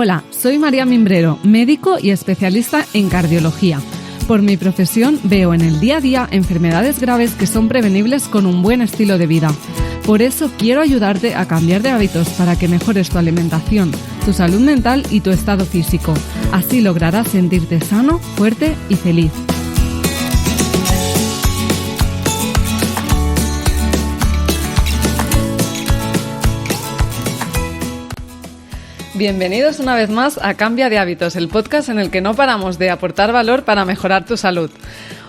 Hola, soy María Mimbrero, médico y especialista en cardiología. Por mi profesión veo en el día a día enfermedades graves que son prevenibles con un buen estilo de vida. Por eso quiero ayudarte a cambiar de hábitos para que mejores tu alimentación, tu salud mental y tu estado físico. Así lograrás sentirte sano, fuerte y feliz. Bienvenidos una vez más a Cambia de Hábitos, el podcast en el que no paramos de aportar valor para mejorar tu salud.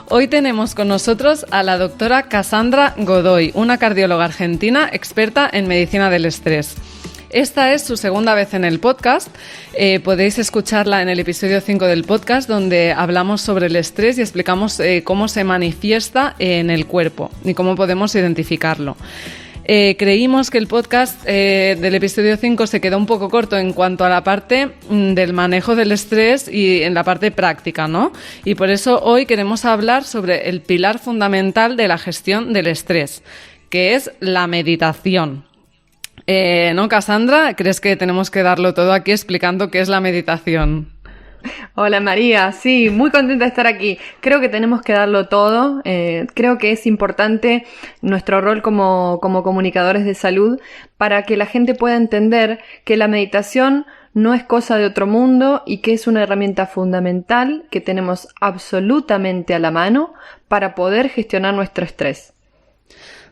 Hoy tenemos con nosotros a la doctora Cassandra Godoy, una cardióloga argentina experta en medicina del estrés. Esta es su segunda vez en el podcast. Podéis escucharla en el episodio 5 del podcast, donde hablamos sobre el estrés y explicamos cómo se manifiesta en el cuerpo y cómo podemos identificarlo. Creímos que el podcast del episodio 5 se quedó un poco corto en cuanto a la parte del manejo del estrés y en la parte práctica, ¿no? Y por eso hoy queremos hablar sobre el pilar fundamental de la gestión del estrés, que es la meditación. ¿No, Cassandra? ¿Crees que tenemos que darlo todo aquí explicando qué es la meditación? Hola María, sí, muy contenta de estar aquí. Creo que tenemos que darlo todo. Creo que es importante nuestro rol como comunicadores de salud para que la gente pueda entender que la meditación no es cosa de otro mundo y que es una herramienta fundamental que tenemos absolutamente a la mano para poder gestionar nuestro estrés.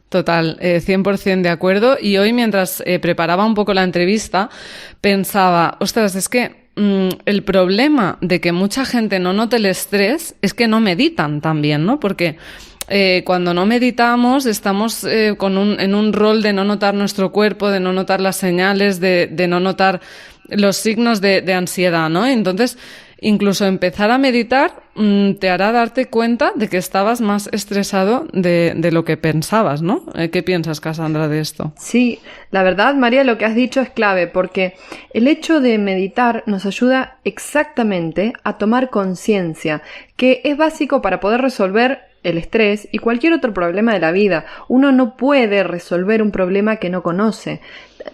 Total, 100% de acuerdo. Y hoy, mientras preparaba un poco la entrevista, pensaba, ostras, es que el problema de que mucha gente no note el estrés es que no meditan también, ¿no? Porque cuando no meditamos estamos en un rol de no notar nuestro cuerpo, de no notar las señales, de no notar los signos de ansiedad, ¿no? Entonces, incluso empezar a meditar te hará darte cuenta de que estabas más estresado de lo que pensabas, ¿no? ¿Qué piensas, Cassandra, de esto? Sí, la verdad, María, lo que has dicho es clave porque el hecho de meditar nos ayuda exactamente a tomar conciencia, que es básico para poder resolver el estrés y cualquier otro problema de la vida. Uno no puede resolver un problema que no conoce.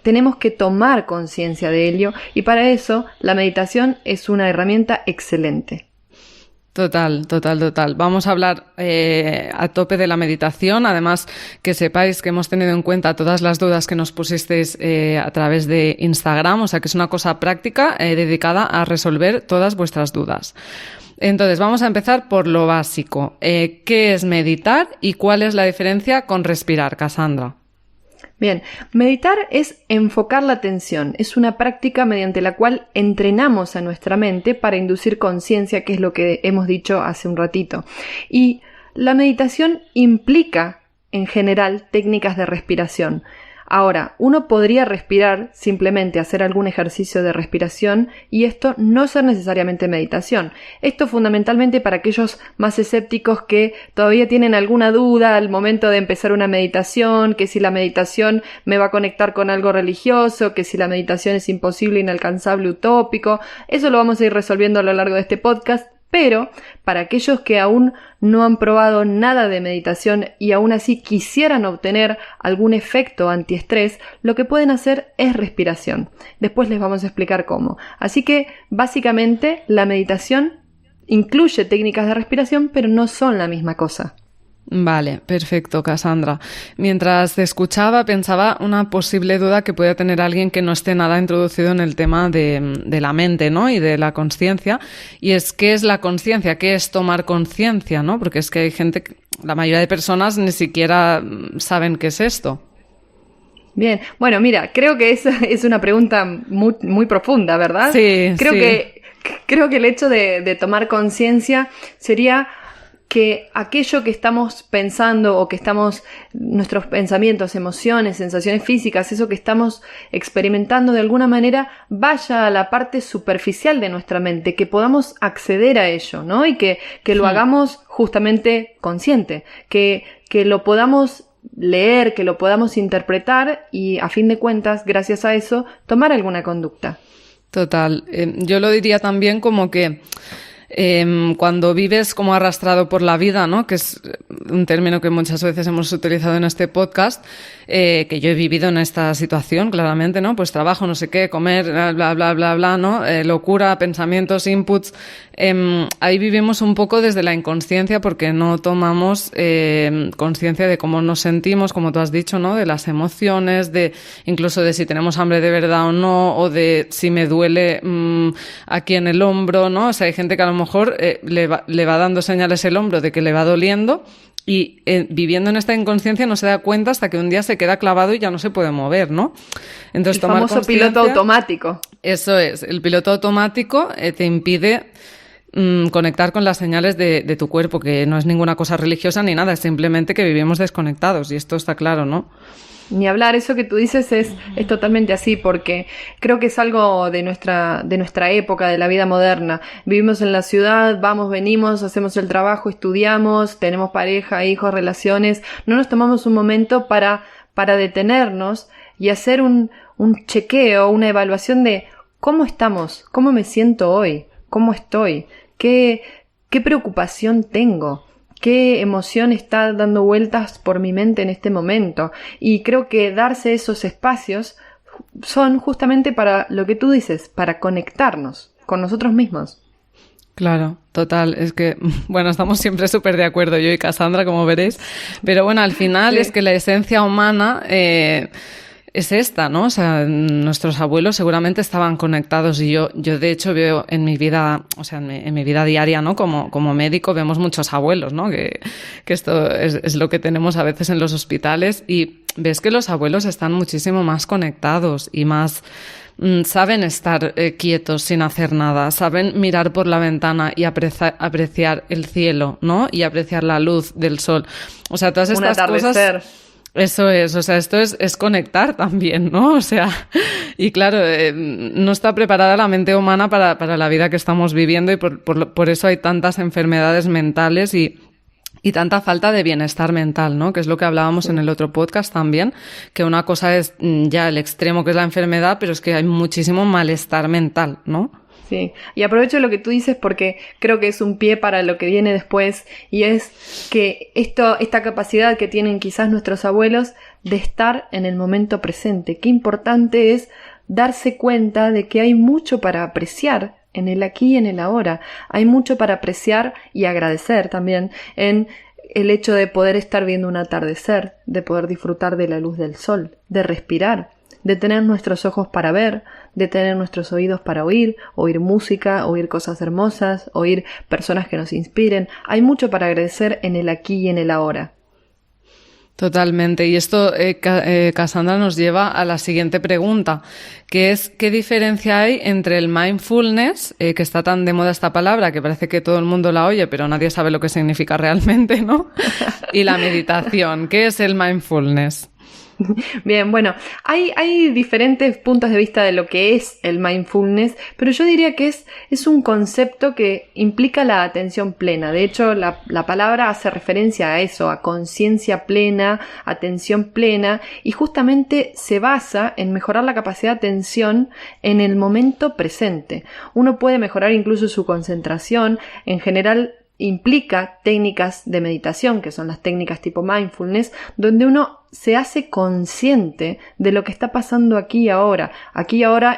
Tenemos que tomar conciencia de ello y para eso la meditación es una herramienta excelente. Total. Vamos a hablar a tope de la meditación. Además, que sepáis que hemos tenido en cuenta todas las dudas que nos pusisteis a través de Instagram. O sea, que es una cosa práctica dedicada a resolver todas vuestras dudas. Entonces, vamos a empezar por lo básico. ¿Qué es meditar y cuál es la diferencia con respirar, Cassandra? Bien, meditar es enfocar la atención, es una práctica mediante la cual entrenamos a nuestra mente para inducir conciencia, que es lo que hemos dicho hace un ratito. Y la meditación implica, en general, técnicas de respiración. Ahora, uno podría respirar, simplemente hacer algún ejercicio de respiración y esto no ser necesariamente meditación. Esto fundamentalmente para aquellos más escépticos que todavía tienen alguna duda al momento de empezar una meditación, que si la meditación me va a conectar con algo religioso, que si la meditación es imposible, inalcanzable, utópico. Eso lo vamos a ir resolviendo a lo largo de este podcast. Pero para aquellos que aún no han probado nada de meditación y aún así quisieran obtener algún efecto antiestrés, lo que pueden hacer es respiración. Después les vamos a explicar cómo. Así que básicamente la meditación incluye técnicas de respiración, pero no son la misma cosa. Vale, perfecto, Cassandra. Mientras te escuchaba, pensaba una posible duda que pueda tener alguien que no esté nada introducido en el tema de la mente, ¿no? Y de la consciencia. Y es, ¿qué es la consciencia? ¿Qué es tomar conciencia, no? Porque es que hay gente, la mayoría de personas ni siquiera saben qué es esto. Bien, bueno, mira, creo que esa es una pregunta muy, muy profunda, ¿verdad? Sí, Creo que el hecho de tomar conciencia sería que aquello que estamos pensando o que estamos, nuestros pensamientos, emociones, sensaciones físicas, eso que estamos experimentando de alguna manera vaya a la parte superficial de nuestra mente, que podamos acceder a ello, ¿no? Y que lo hagamos justamente consciente, que lo podamos leer, que lo podamos interpretar y a fin de cuentas, gracias a eso, tomar alguna conducta. Total. Yo lo diría también como que Cuando vives como arrastrado por la vida, ¿no? Que es un término que muchas veces hemos utilizado en este podcast, que yo he vivido en esta situación, claramente, ¿no? Pues trabajo, no sé qué, comer, bla, bla, bla, bla, ¿no? Locura, pensamientos, inputs. Ahí vivimos un poco desde la inconsciencia porque no tomamos conciencia de cómo nos sentimos, como tú has dicho, ¿no? De las emociones, de incluso de si tenemos hambre de verdad o no, o de si me duele aquí en el hombro, ¿no? O sea, hay gente que a lo mejor le va dando señales el hombro de que le va doliendo y viviendo en esta inconsciencia no se da cuenta hasta que un día se queda clavado y ya no se puede mover, ¿no? Entonces, el famoso piloto automático. Eso es, el piloto automático te impide conectar con las señales de tu cuerpo, que no es ninguna cosa religiosa ni nada, es simplemente que vivimos desconectados y esto está claro, ¿no? Ni hablar, eso que tú dices es totalmente así, porque creo que es algo de nuestra época, de la vida moderna. Vivimos en la ciudad, vamos, venimos, hacemos el trabajo, estudiamos, tenemos pareja, hijos, relaciones. No nos tomamos un momento para detenernos y hacer un chequeo, una evaluación de cómo estamos, cómo me siento hoy, cómo estoy, qué preocupación tengo. ¿Qué emoción está dando vueltas por mi mente en este momento? Y creo que darse esos espacios son justamente para lo que tú dices, para conectarnos con nosotros mismos. Claro, total. Es que, bueno, estamos siempre súper de acuerdo, yo y Cassandra, como veréis. Pero bueno, al final es que la esencia humana es esta, ¿no? O sea, nuestros abuelos seguramente estaban conectados y yo de hecho veo en mi vida, o sea, en mi vida diaria, ¿no? Como médico vemos muchos abuelos, ¿no? Que esto es lo que tenemos a veces en los hospitales y ves que los abuelos están muchísimo más conectados y más saben estar quietos sin hacer nada, saben mirar por la ventana y apreciar el cielo, ¿no? Y apreciar la luz del sol. O sea, todas estas cosas. Eso es, o sea, esto es conectar también, ¿no? O sea, y claro, no está preparada la mente humana para la vida que estamos viviendo y por eso hay tantas enfermedades mentales y tanta falta de bienestar mental, ¿no? Que es lo que hablábamos en el otro podcast también, que una cosa es ya el extremo que es la enfermedad, pero es que hay muchísimo malestar mental, ¿no? Sí, y aprovecho lo que tú dices porque creo que es un pie para lo que viene después y es que esta capacidad que tienen quizás nuestros abuelos de estar en el momento presente. Qué importante es darse cuenta de que hay mucho para apreciar en el aquí y en el ahora. Hay mucho para apreciar y agradecer también en el hecho de poder estar viendo un atardecer, de poder disfrutar de la luz del sol, de respirar, de tener nuestros ojos para ver, de tener nuestros oídos para oír música, oír cosas hermosas, oír personas que nos inspiren. Hay mucho para agradecer en el aquí y en el ahora. Totalmente. Y esto, Cassandra, nos lleva a la siguiente pregunta, que es ¿qué diferencia hay entre el mindfulness, que está tan de moda esta palabra, que parece que todo el mundo la oye, pero nadie sabe lo que significa realmente, ¿no? Y la meditación. ¿Qué es el mindfulness? Bien, bueno, hay diferentes puntos de vista de lo que es el mindfulness, pero yo diría que es un concepto que implica la atención plena. De hecho, la palabra hace referencia a eso, a conciencia plena, atención plena, y justamente se basa en mejorar la capacidad de atención en el momento presente. Uno puede mejorar incluso su concentración, en general implica técnicas de meditación, que son las técnicas tipo mindfulness, donde uno se hace consciente de lo que está pasando aquí y ahora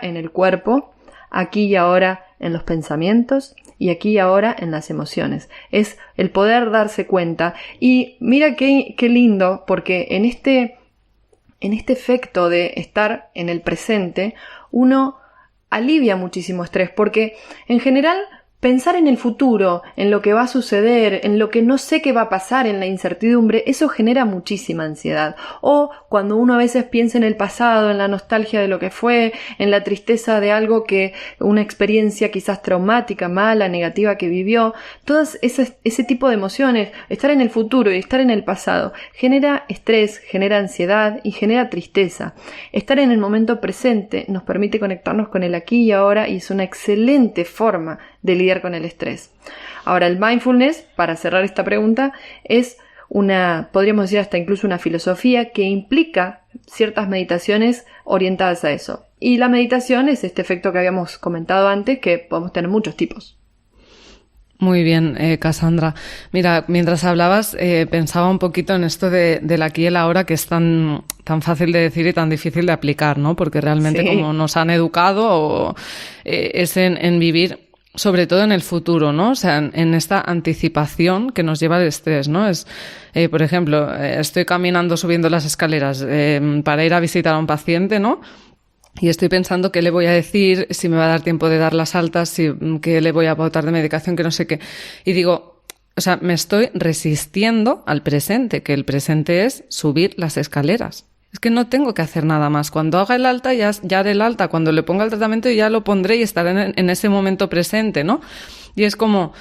en el cuerpo, aquí y ahora en los pensamientos y aquí y ahora en las emociones. Es el poder darse cuenta. Y mira qué lindo, porque en este efecto de estar en el presente, uno alivia muchísimo estrés, porque en general pensar en el futuro, en lo que va a suceder, en lo que no sé qué va a pasar, en la incertidumbre, eso genera muchísima ansiedad. O cuando uno a veces piensa en el pasado, en la nostalgia de lo que fue, en la tristeza de algo una experiencia quizás traumática, mala, negativa que vivió, todas ese tipo de emociones, estar en el futuro y estar en el pasado, genera estrés, genera ansiedad y genera tristeza. Estar en el momento presente nos permite conectarnos con el aquí y ahora y es una excelente forma de lidiar con el estrés. Ahora, el mindfulness, para cerrar esta pregunta, es podríamos decir hasta incluso una filosofía que implica ciertas meditaciones orientadas a eso. Y la meditación es este efecto que habíamos comentado antes, que podemos tener muchos tipos. Muy bien, Cassandra. Mira, mientras hablabas, pensaba un poquito en esto del aquí y el ahora, que es tan fácil de decir y tan difícil de aplicar, ¿no? Porque realmente como nos han educado, es en vivir, sobre todo en el futuro, ¿no? O sea, en esta anticipación que nos lleva al estrés, ¿no? Es, por ejemplo, estoy caminando, subiendo las escaleras para ir a visitar a un paciente, ¿no? Y estoy pensando qué le voy a decir, si me va a dar tiempo de dar las altas, qué le voy a pautar de medicación, que no sé qué. Y digo, o sea, me estoy resistiendo al presente, que el presente es subir las escaleras. Es que no tengo que hacer nada más. Cuando haga el alta, ya haré el alta. Cuando le ponga el tratamiento, ya lo pondré y estaré en ese momento presente, ¿no? Y es como,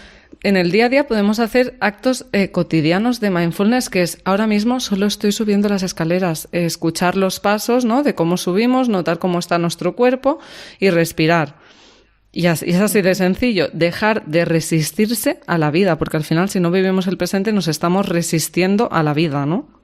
en el día a día podemos hacer actos cotidianos de mindfulness, que es ahora mismo solo estoy subiendo las escaleras, escuchar los pasos, ¿no? De cómo subimos, notar cómo está nuestro cuerpo y respirar. Y es así de sencillo, dejar de resistirse a la vida, porque al final si no vivimos el presente nos estamos resistiendo a la vida, ¿no?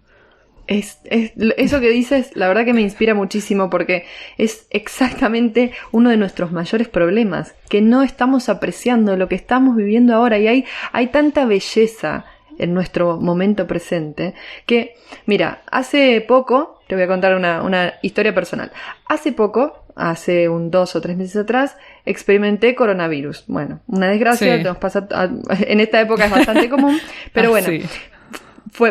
Eso que dices, la verdad que me inspira muchísimo porque es exactamente uno de nuestros mayores problemas, que no estamos apreciando lo que estamos viviendo ahora y hay tanta belleza en nuestro momento presente que, mira, hace poco, te voy a contar una historia personal, hace 2 o 3 meses atrás, experimenté coronavirus. Bueno, una desgracia, nos pasa en esta época es bastante común, pero bueno. Sí.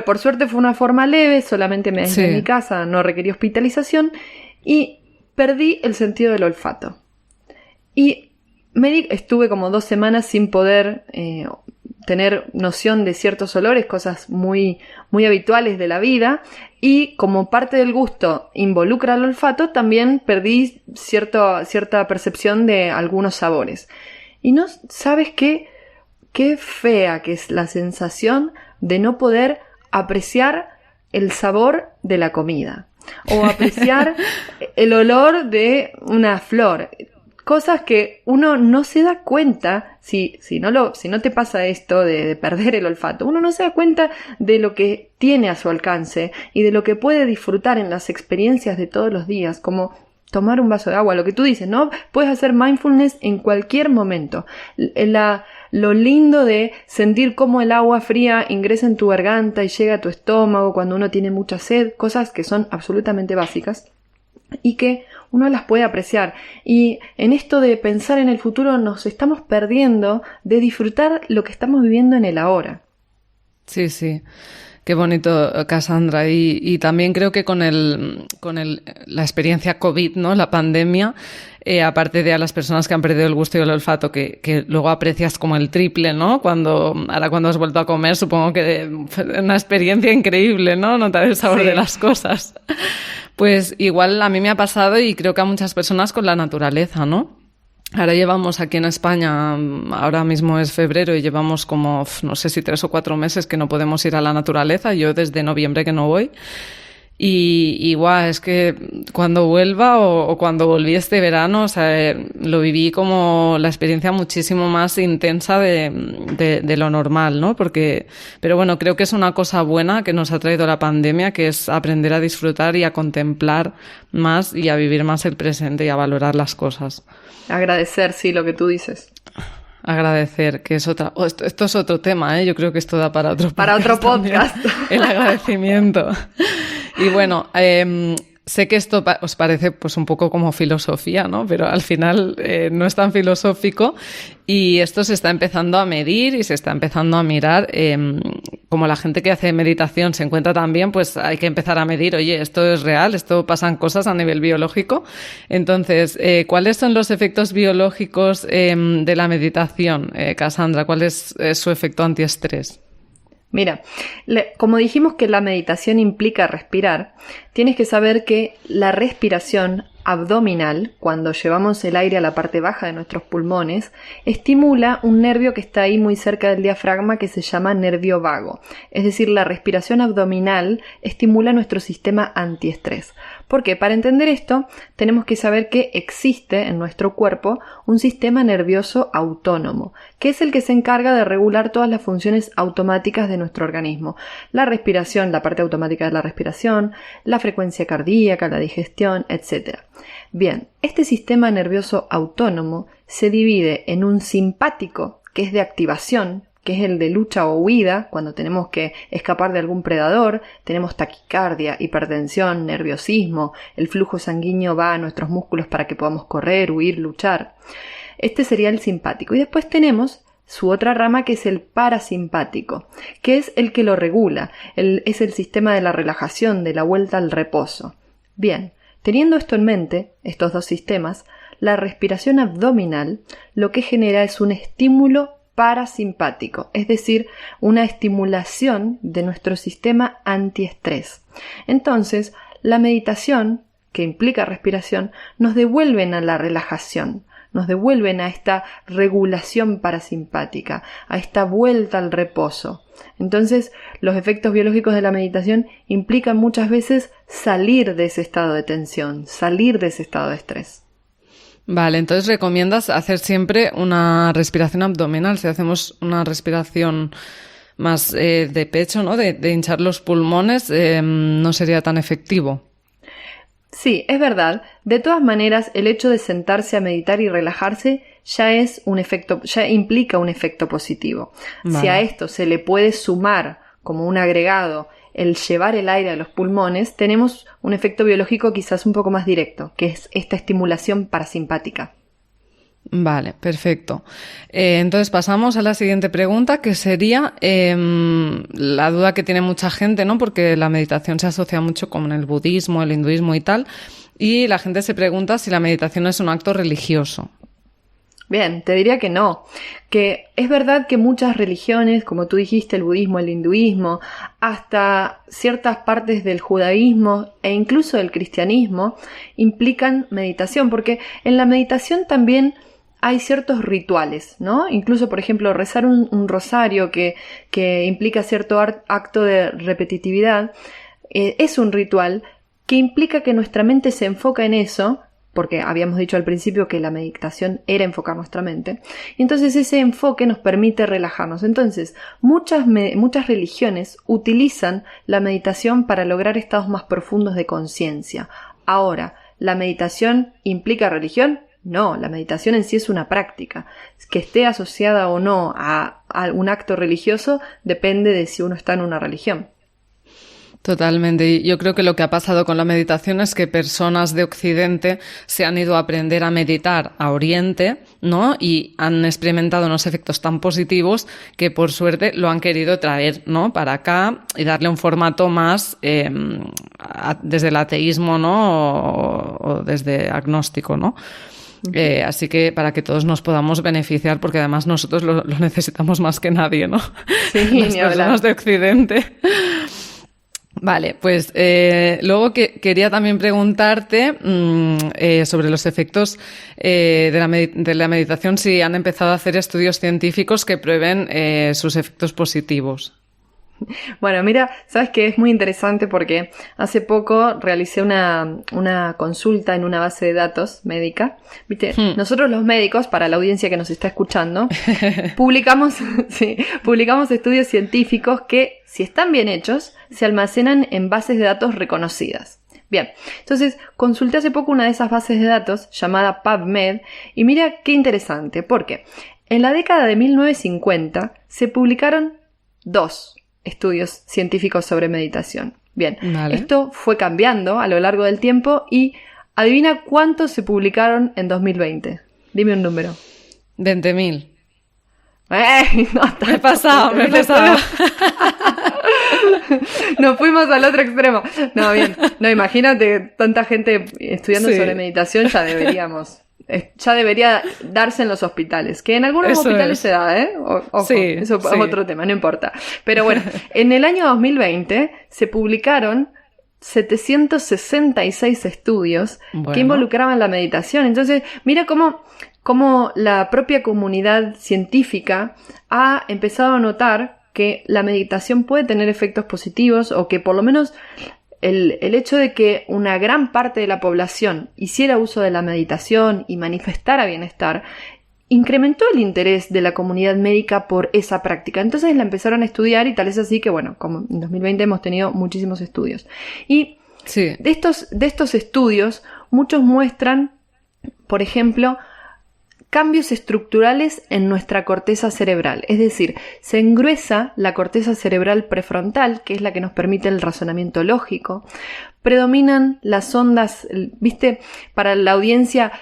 Por suerte fue una forma leve, solamente me aislé en mi casa, no requerí hospitalización y perdí el sentido del olfato. Y estuve como 2 semanas sin poder tener noción de ciertos olores, cosas muy, muy habituales de la vida, y como parte del gusto involucra el olfato, también perdí cierta percepción de algunos sabores. Y no sabes qué fea que es la sensación de no poder apreciar el sabor de la comida o apreciar el olor de una flor. Cosas que uno no se da cuenta, si no te pasa esto de perder el olfato, uno no se da cuenta de lo que tiene a su alcance y de lo que puede disfrutar en las experiencias de todos los días, como tomar un vaso de agua, lo que tú dices, ¿no? Puedes hacer mindfulness en cualquier momento. Lo lindo de sentir cómo el agua fría ingresa en tu garganta y llega a tu estómago cuando uno tiene mucha sed, cosas que son absolutamente básicas y que uno las puede apreciar. Y en esto de pensar en el futuro nos estamos perdiendo de disfrutar lo que estamos viviendo en el ahora. Sí, sí. Qué bonito, Cassandra. Y también creo que con la experiencia COVID, ¿no? La pandemia, aparte de a las personas que han perdido el gusto y el olfato, que luego aprecias como el triple, ¿no? Ahora cuando has vuelto a comer, supongo que una experiencia increíble, ¿no? Notar el sabor de las cosas. Pues igual a mí me ha pasado y creo que a muchas personas con la naturaleza, ¿no? Ahora llevamos aquí en España, ahora mismo es febrero y llevamos como, no sé si 3 o 4 meses que no podemos ir a la naturaleza. Yo desde noviembre que no voy. Y guau, es que cuando vuelva o cuando volví este verano, o sea, lo viví como la experiencia muchísimo más intensa de lo normal, ¿no? Pero bueno, creo que es una cosa buena que nos ha traído la pandemia, que es aprender a disfrutar y a contemplar más y a vivir más el presente y a valorar las cosas. Agradecer, sí, lo que tú dices. Agradecer, que es otra... esto es otro tema, ¿eh? Yo creo que esto da para otro podcast. El agradecimiento. Y bueno, sé que esto os parece pues un poco como filosofía, ¿no? Pero al final no es tan filosófico y esto se está empezando a medir y se está empezando a mirar. Como la gente que hace meditación se encuentra también, pues hay que empezar a medir, oye, esto es real, esto pasan cosas a nivel biológico. Entonces, ¿cuáles son los efectos biológicos de la meditación, Cassandra? ¿Cuál es su efecto antiestrés? Mira, como dijimos que la meditación implica respirar, tienes que saber que la respiración abdominal, cuando llevamos el aire a la parte baja de nuestros pulmones, estimula un nervio que está ahí muy cerca del diafragma que se llama nervio vago. Es decir, la respiración abdominal estimula nuestro sistema antiestrés. Porque para entender esto, tenemos que saber que existe en nuestro cuerpo un sistema nervioso autónomo, que es el que se encarga de regular todas las funciones automáticas de nuestro organismo. La respiración, la parte automática de la respiración, la frecuencia cardíaca, la digestión, etc. Bien, este sistema nervioso autónomo se divide en un simpático, que es de activación, que es el de lucha o huida, cuando tenemos que escapar de algún predador, tenemos taquicardia, hipertensión, nerviosismo, el flujo sanguíneo va a nuestros músculos para que podamos correr, huir, luchar. Este sería el simpático. Y después tenemos su otra rama, que es el parasimpático, que es el que lo regula, es el sistema de la relajación, de la vuelta al reposo. Bien, teniendo esto en mente, estos dos sistemas, la respiración abdominal lo que genera es un estímulo parasimpático, es decir, una estimulación de nuestro sistema antiestrés. Entonces, la meditación, que implica respiración, nos devuelven a la relajación, nos devuelven a esta regulación parasimpática, a esta vuelta al reposo. Entonces, los efectos biológicos de la meditación implican muchas veces salir de ese estado de tensión, salir de ese estado de estrés. Vale, entonces recomiendas hacer siempre una respiración abdominal. Si hacemos una respiración más de pecho, ¿no? De hinchar los pulmones, no sería tan efectivo. Sí, es verdad. De todas maneras, el hecho de sentarse a meditar y relajarse ya implica un efecto positivo. Vale. Si a esto se le puede sumar como un agregado el llevar el aire a los pulmones, tenemos un efecto biológico quizás un poco más directo, que es esta estimulación parasimpática. Vale, perfecto. Entonces pasamos a la siguiente pregunta, que sería la duda que tiene mucha gente, ¿no? Porque la meditación se asocia mucho con el budismo, el hinduismo y tal, y la gente se pregunta si la meditación es un acto religioso. Bien, te diría que no, que es verdad que muchas religiones, como tú dijiste, el budismo, el hinduismo, hasta ciertas partes del judaísmo e incluso del cristianismo implican meditación, porque en la meditación también hay ciertos rituales, ¿no? Incluso, por ejemplo, rezar un rosario que implica cierto acto de repetitividad, es un ritual que implica que nuestra mente se enfoca en eso, porque habíamos dicho al principio que la meditación era enfocar nuestra mente, y entonces ese enfoque nos permite relajarnos. Entonces, muchas religiones utilizan la meditación para lograr estados más profundos de conciencia. Ahora, ¿la meditación implica religión? No, la meditación en sí es una práctica. Que esté asociada o no a un acto religioso depende de si uno está en una religión. Totalmente. Y yo creo que lo que ha pasado con la meditación es que personas de Occidente se han ido a aprender a meditar a Oriente, ¿no? Y han experimentado unos efectos tan positivos que, por suerte, lo han querido traer, ¿no? Para acá y darle un formato más desde el ateísmo, ¿no? O desde agnóstico, ¿no? Así que para que todos nos podamos beneficiar, porque además nosotros lo necesitamos más que nadie, ¿no? Sí, las personas de Occidente. Vale, pues luego quería también preguntarte sobre los efectos de la meditación, si han empezado a hacer estudios científicos que prueben sus efectos positivos. Bueno, mira, sabes que es muy interesante porque hace poco realicé una consulta en una base de datos médica. ¿Viste? Nosotros los médicos, para la audiencia que nos está escuchando, publicamos estudios científicos que, si están bien hechos, se almacenan en bases de datos reconocidas. Bien, entonces consulté hace poco una de esas bases de datos llamada PubMed y mira qué interesante, porque en la década de 1950 se publicaron 2 estudios científicos sobre meditación. Bien, vale. Esto fue cambiando a lo largo del tiempo y adivina cuántos se publicaron en 2020. Dime un número. 20.000. No, me he pasado. Nos fuimos al otro extremo. No, bien. No, imagínate tanta gente estudiando sobre meditación, ya debería darse en los hospitales, que en algunos hospitales se da, Ojo, sí, eso es otro tema, no importa. Pero bueno, en el año 2020 se publicaron 766 estudios que involucraban la meditación. Entonces, mira cómo la propia comunidad científica ha empezado a notar que la meditación puede tener efectos positivos, o que por lo menos el hecho de que una gran parte de la población hiciera uso de la meditación y manifestara bienestar incrementó el interés de la comunidad médica por esa práctica. Entonces la empezaron a estudiar y tal es así que, bueno, como en 2020 hemos tenido muchísimos estudios. Y sí, de estos estudios, muchos muestran, por ejemplo, cambios estructurales en nuestra corteza cerebral, es decir, se engruesa la corteza cerebral prefrontal, que es la que nos permite el razonamiento lógico, predominan las ondas, ¿viste? Para la audiencia,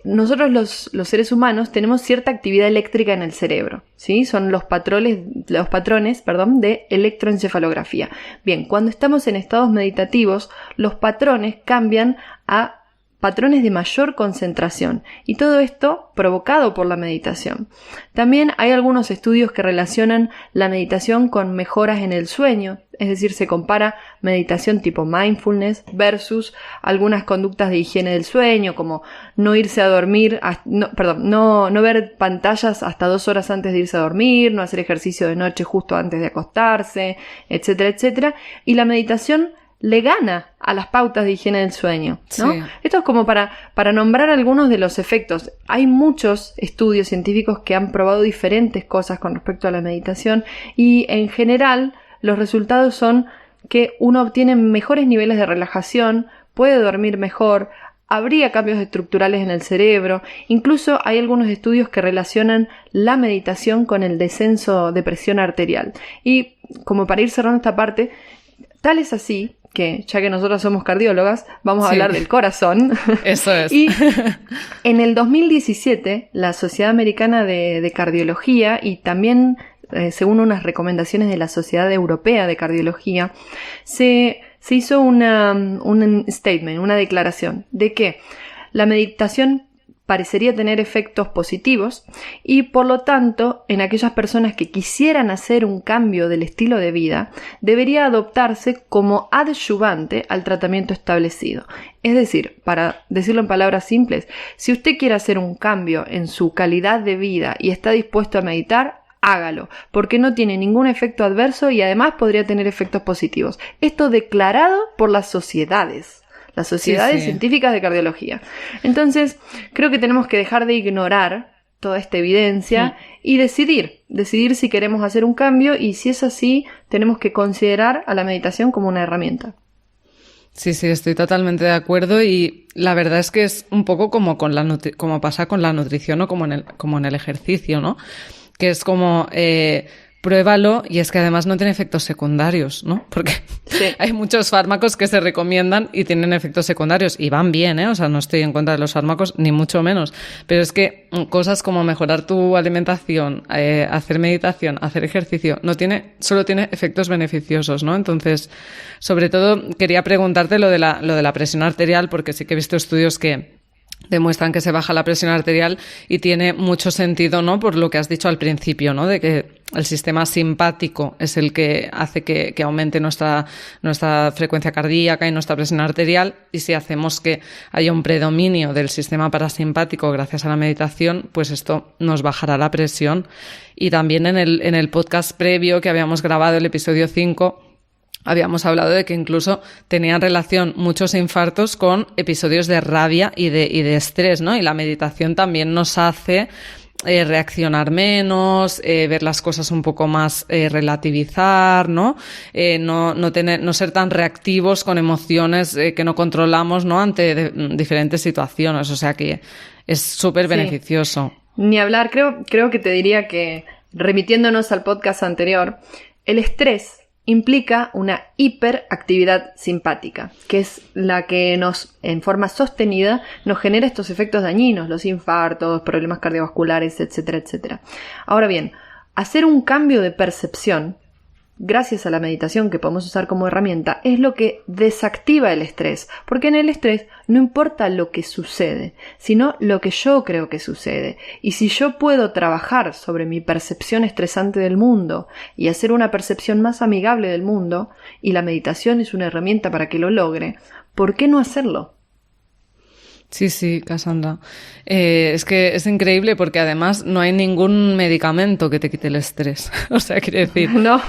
nosotros los seres humanos tenemos cierta actividad eléctrica en el cerebro, ¿sí? Son los patrones, de electroencefalografía. Bien, cuando estamos en estados meditativos, los patrones cambian a patrones de mayor concentración, y todo esto provocado por la meditación. También hay algunos estudios que relacionan la meditación con mejoras en el sueño, es decir, se compara meditación tipo mindfulness versus algunas conductas de higiene del sueño, como no irse a dormir, no ver pantallas hasta 2 horas antes de irse a dormir, no hacer ejercicio de noche justo antes de acostarse, etcétera, etcétera, y la meditación le gana a las pautas de higiene del sueño, ¿no? Sí. Esto es como para nombrar algunos de los efectos. Hay muchos estudios científicos que han probado diferentes cosas con respecto a la meditación, y en general los resultados son que uno obtiene mejores niveles de relajación, puede dormir mejor, habría cambios estructurales en el cerebro, incluso hay algunos estudios que relacionan la meditación con el descenso de presión arterial. Y como para ir cerrando esta parte, tal es así que, ya que nosotros somos cardiólogas, vamos a hablar del corazón. Eso es. Y en el 2017, la Sociedad Americana de Cardiología, y también según unas recomendaciones de la Sociedad Europea de Cardiología, se hizo un statement, una declaración de que la meditación parecería tener efectos positivos, y por lo tanto, en aquellas personas que quisieran hacer un cambio del estilo de vida, debería adoptarse como adyuvante al tratamiento establecido. Es decir, para decirlo en palabras simples, si usted quiere hacer un cambio en su calidad de vida y está dispuesto a meditar, hágalo, porque no tiene ningún efecto adverso y además podría tener efectos positivos. Esto declarado por las sociedades científicas de cardiología. Entonces, creo que tenemos que dejar de ignorar toda esta evidencia y decidir si queremos hacer un cambio, y si es así, tenemos que considerar a la meditación como una herramienta. Sí, estoy totalmente de acuerdo, y la verdad es que es un poco como como pasa con la nutrición o como en el ejercicio, ¿no? Que es como pruébalo, y es que además no tiene efectos secundarios, ¿no? Porque hay muchos fármacos que se recomiendan y tienen efectos secundarios, y van bien, ¿eh? O sea, no estoy en contra de los fármacos, ni mucho menos, pero es que cosas como mejorar tu alimentación, hacer meditación, hacer ejercicio, solo tiene efectos beneficiosos, ¿no? Entonces, sobre todo, quería preguntarte lo de la presión arterial, porque sí que he visto estudios que demuestran que se baja la presión arterial, y tiene mucho sentido, ¿no? Por lo que has dicho al principio, ¿no? De que el sistema simpático es el que hace que aumente nuestra frecuencia cardíaca y nuestra presión arterial, y si hacemos que haya un predominio del sistema parasimpático gracias a la meditación, pues esto nos bajará la presión. Y también en el podcast previo que habíamos grabado, el episodio 5, habíamos hablado de que incluso tenían relación muchos infartos con episodios de rabia y de estrés, ¿no? Y la meditación también nos hace reaccionar menos, ver las cosas un poco más, relativizar, ¿no? No ser tan reactivos con emociones que no controlamos, ¿no? Ante diferentes situaciones. O sea que es súper beneficioso. Ni hablar, creo que te diría que, remitiéndonos al podcast anterior, el estrés implica una hiperactividad simpática, que es la que en forma sostenida, nos genera estos efectos dañinos, los infartos, problemas cardiovasculares, etcétera, etcétera. Ahora bien, hacer un cambio de percepción, gracias a la meditación que podemos usar como herramienta, es lo que desactiva el estrés, porque en el estrés no importa lo que sucede, sino lo que yo creo que sucede. Y si yo puedo trabajar sobre mi percepción estresante del mundo y hacer una percepción más amigable del mundo, y la meditación es una herramienta para que lo logre, ¿por qué no hacerlo? Sí, Cassandra. Es que es increíble, porque además no hay ningún medicamento que te quite el estrés. O sea, quiere decir, no.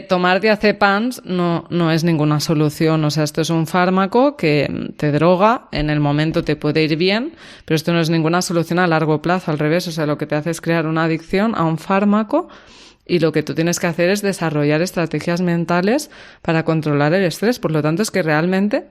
Tomar diazepams no es ninguna solución. O sea, esto es un fármaco que te droga, en el momento te puede ir bien, pero esto no es ninguna solución a largo plazo, al revés. O sea, lo que te hace es crear una adicción a un fármaco, y lo que tú tienes que hacer es desarrollar estrategias mentales para controlar el estrés. Por lo tanto, es que realmente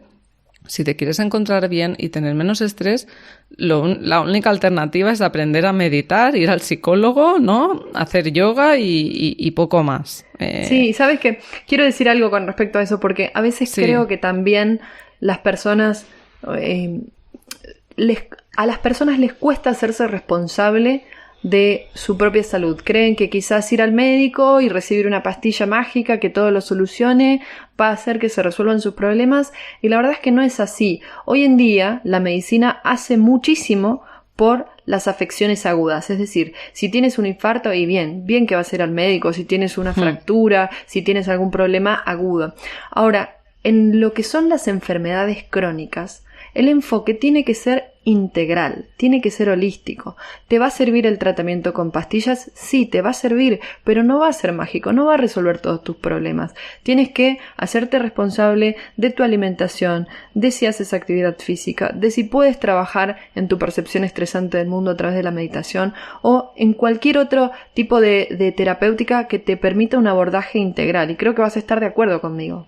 Si te quieres encontrar bien y tener menos estrés, la única alternativa es aprender a meditar, ir al psicólogo, ¿no? Hacer yoga y poco más. Sí, ¿sabes qué? Quiero decir algo con respecto a eso, porque a veces creo que también las personas, a las personas les cuesta hacerse responsable de su propia salud. Creen que quizás ir al médico y recibir una pastilla mágica que todo lo solucione va a hacer que se resuelvan sus problemas, y la verdad es que no es así. Hoy en día la medicina hace muchísimo por las afecciones agudas, es decir, si tienes un infarto, y bien que vas a ir al médico, si tienes una fractura, si tienes algún problema agudo. Ahora, en lo que son las enfermedades crónicas, el enfoque tiene que ser integral, tiene que ser holístico. ¿Te va a servir el tratamiento con pastillas? Sí, te va a servir, pero no va a ser mágico, no va a resolver todos tus problemas. Tienes que hacerte responsable de tu alimentación, de si haces actividad física, de si puedes trabajar en tu percepción estresante del mundo a través de la meditación o en cualquier otro tipo de terapéutica que te permita un abordaje integral. Y creo que vas a estar de acuerdo conmigo.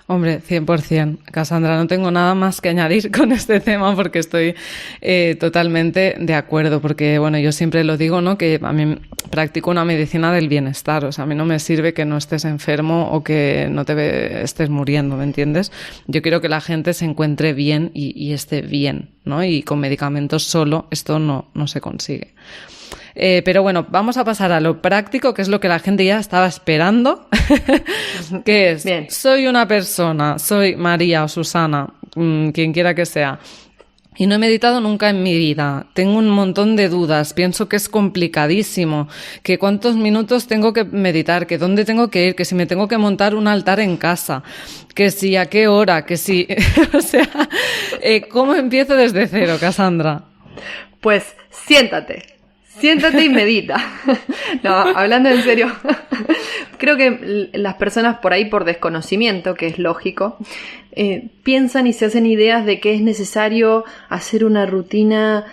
Hombre, 100%. Cassandra, no tengo nada más que añadir con este tema porque estoy totalmente de acuerdo. Porque, bueno, yo siempre lo digo, ¿no? Que a mí practico una medicina del bienestar. O sea, a mí no me sirve que no estés enfermo o que no te estés muriendo, ¿me entiendes? Yo quiero que la gente se encuentre bien y esté bien, ¿no? Y con medicamentos solo esto no se consigue. Pero bueno, vamos a pasar a lo práctico, que es lo que la gente ya estaba esperando, que es, bien. Soy una persona, soy María o Susana, quien quiera que sea, y no he meditado nunca en mi vida. Tengo un montón de dudas, pienso que es complicadísimo, que cuántos minutos tengo que meditar, que dónde tengo que ir, que si me tengo que montar un altar en casa, que si a qué hora, que si... o sea, ¿cómo empiezo desde cero, Cassandra? Pues siéntate y medita. No, hablando en serio, creo que las personas por ahí, por desconocimiento, que es lógico, piensan y se hacen ideas de que es necesario hacer una rutina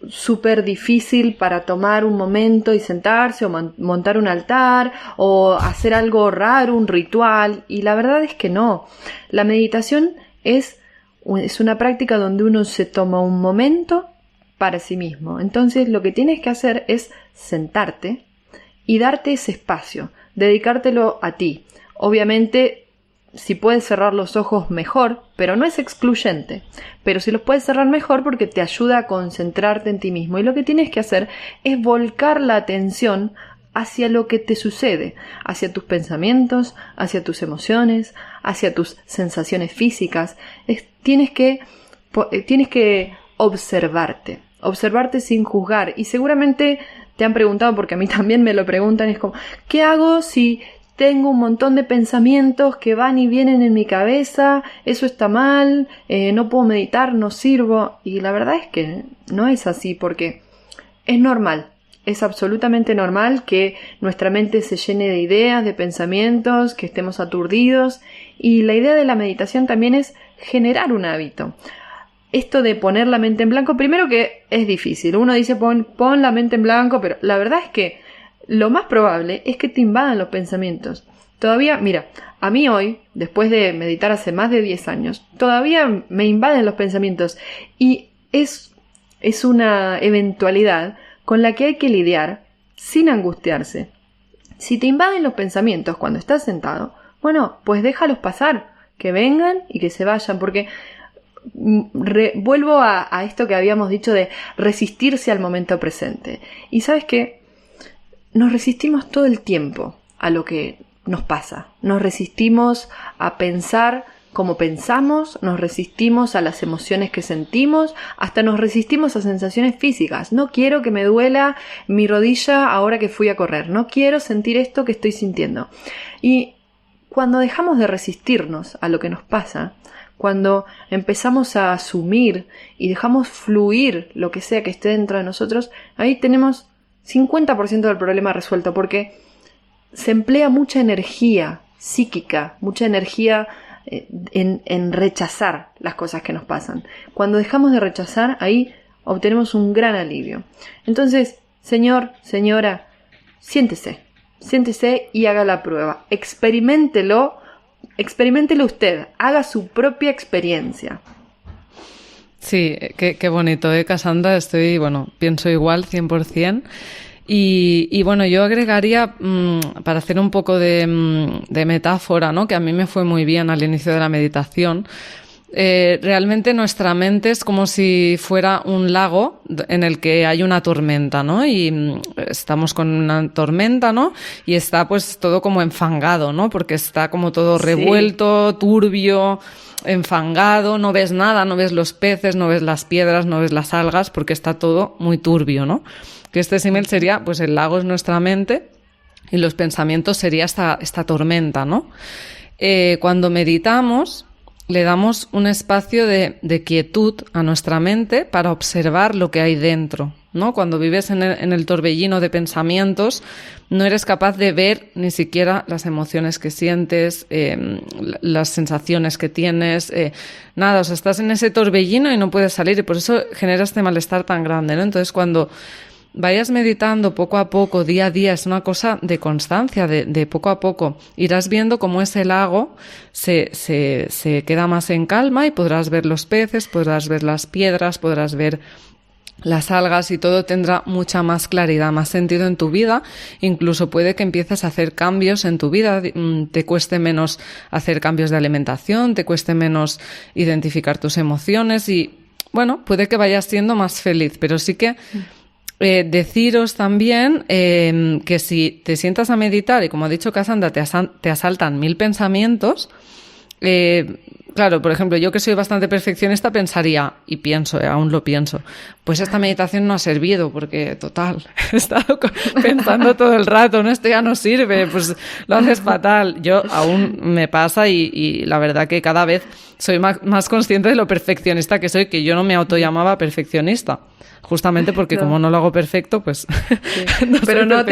súper difícil para tomar un momento y sentarse o montar un altar o hacer algo raro, un ritual, y la verdad es que no. La meditación es una práctica donde uno se toma un momento para sí mismo. Entonces lo que tienes que hacer es sentarte y darte ese espacio, dedicártelo a ti. Obviamente, si puedes cerrar los ojos mejor, pero no es excluyente. Pero si los puedes cerrar mejor porque te ayuda a concentrarte en ti mismo. Y lo que tienes que hacer es volcar la atención hacia lo que te sucede, hacia tus pensamientos, hacia tus emociones, hacia tus sensaciones físicas. Tienes que observarte sin juzgar. Y seguramente te han preguntado, porque a mí también me lo preguntan, es como, ¿qué hago si tengo un montón de pensamientos que van y vienen en mi cabeza? Eso está mal, no puedo meditar, no sirvo. Y la verdad es que no es así, porque es normal. Es absolutamente normal que nuestra mente se llene de ideas, de pensamientos, que estemos aturdidos. Y la idea de la meditación también es generar un hábito. Esto de poner la mente en blanco, primero que es difícil. Uno dice pon la mente en blanco, pero la verdad es que lo más probable es que te invadan los pensamientos. Todavía, mira, a mí hoy, después de meditar hace más de 10 años, todavía me invaden los pensamientos. Y es una eventualidad con la que hay que lidiar sin angustiarse. Si te invaden los pensamientos cuando estás sentado, bueno, pues déjalos pasar, que vengan y que se vayan, porque... vuelvo a esto que habíamos dicho de resistirse al momento presente. Y ¿sabes qué? Nos resistimos todo el tiempo a lo que nos pasa. Nos resistimos a pensar como pensamos, nos resistimos a las emociones que sentimos, hasta nos resistimos a sensaciones físicas. No quiero que me duela mi rodilla ahora que fui a correr. No quiero sentir esto que estoy sintiendo. Y cuando dejamos de resistirnos a lo que nos pasa, cuando empezamos a asumir y dejamos fluir lo que sea que esté dentro de nosotros, ahí tenemos 50% del problema resuelto, porque se emplea mucha energía psíquica, mucha energía en rechazar las cosas que nos pasan. Cuando dejamos de rechazar, ahí obtenemos un gran alivio. Entonces, señor, señora, siéntese y haga la prueba. Experiméntelo experiméntelo usted, haga su propia experiencia. Sí, qué bonito, Cassandra? Pienso igual, 100%. Y bueno, yo agregaría, para hacer un poco de metáfora, ¿no? Que a mí me fue muy bien al inicio de la meditación. Realmente nuestra mente es como si fuera un lago en el que hay una tormenta, ¿no? Y estamos con una tormenta, ¿no? Y está pues todo como enfangado, ¿no? Porque está como todo revuelto, turbio, enfangado, no ves nada, no ves los peces, no ves las piedras, no ves las algas, porque está todo muy turbio, ¿no? Que este símil sería, pues el lago es nuestra mente y los pensamientos sería esta tormenta, ¿no? Cuando meditamos, le damos un espacio de quietud a nuestra mente para observar lo que hay dentro, ¿no? Cuando vives en el torbellino de pensamientos, no eres capaz de ver ni siquiera las emociones que sientes, las sensaciones que tienes, nada, o sea, estás en ese torbellino y no puedes salir y por eso genera este malestar tan grande, ¿no? Entonces, cuando vayas meditando poco a poco, día a día, es una cosa de constancia, de poco a poco. Irás viendo cómo ese lago se queda más en calma y podrás ver los peces, podrás ver las piedras, podrás ver las algas y todo tendrá mucha más claridad, más sentido en tu vida. Incluso puede que empieces a hacer cambios en tu vida, te cueste menos hacer cambios de alimentación, te cueste menos identificar tus emociones y, bueno, puede que vayas siendo más feliz, pero sí que deciros también que si te sientas a meditar y, como ha dicho Cassandra, te asaltan 1000 pensamientos, claro, por ejemplo, yo que soy bastante perfeccionista pensaría, y pienso, aún lo pienso, pues esta meditación no ha servido porque, total, he estado pensando todo el rato, ¿no? Esto ya no sirve, pues lo haces fatal. Yo aún me pasa y la verdad que cada vez soy más consciente de lo perfeccionista que soy, que yo no me autollamaba perfeccionista. Justamente porque como no lo hago perfecto, pues... Sí. No. Pero no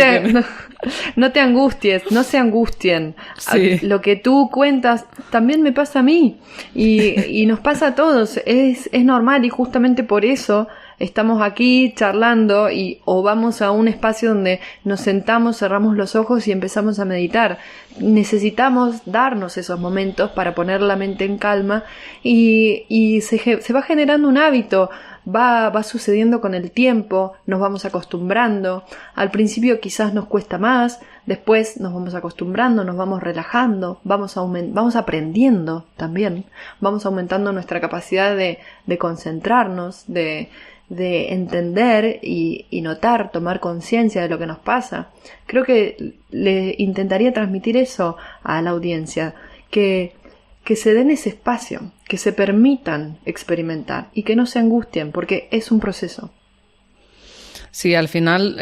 te angusties, no se angustien. Sí. Lo que tú cuentas también me pasa a mí y nos pasa a todos. Es normal y justamente por eso estamos aquí charlando o vamos a un espacio donde nos sentamos, cerramos los ojos y empezamos a meditar. Necesitamos darnos esos momentos para poner la mente en calma y se va generando un hábito. Va sucediendo con el tiempo, nos vamos acostumbrando. Al principio quizás nos cuesta más, después nos vamos acostumbrando, nos vamos relajando, vamos aprendiendo también, vamos aumentando nuestra capacidad de concentrarnos, de entender y notar, tomar conciencia de lo que nos pasa. Creo que le intentaría transmitir eso a la audiencia, que se den ese espacio, que se permitan experimentar y que no se angustien, porque es un proceso. Sí, al final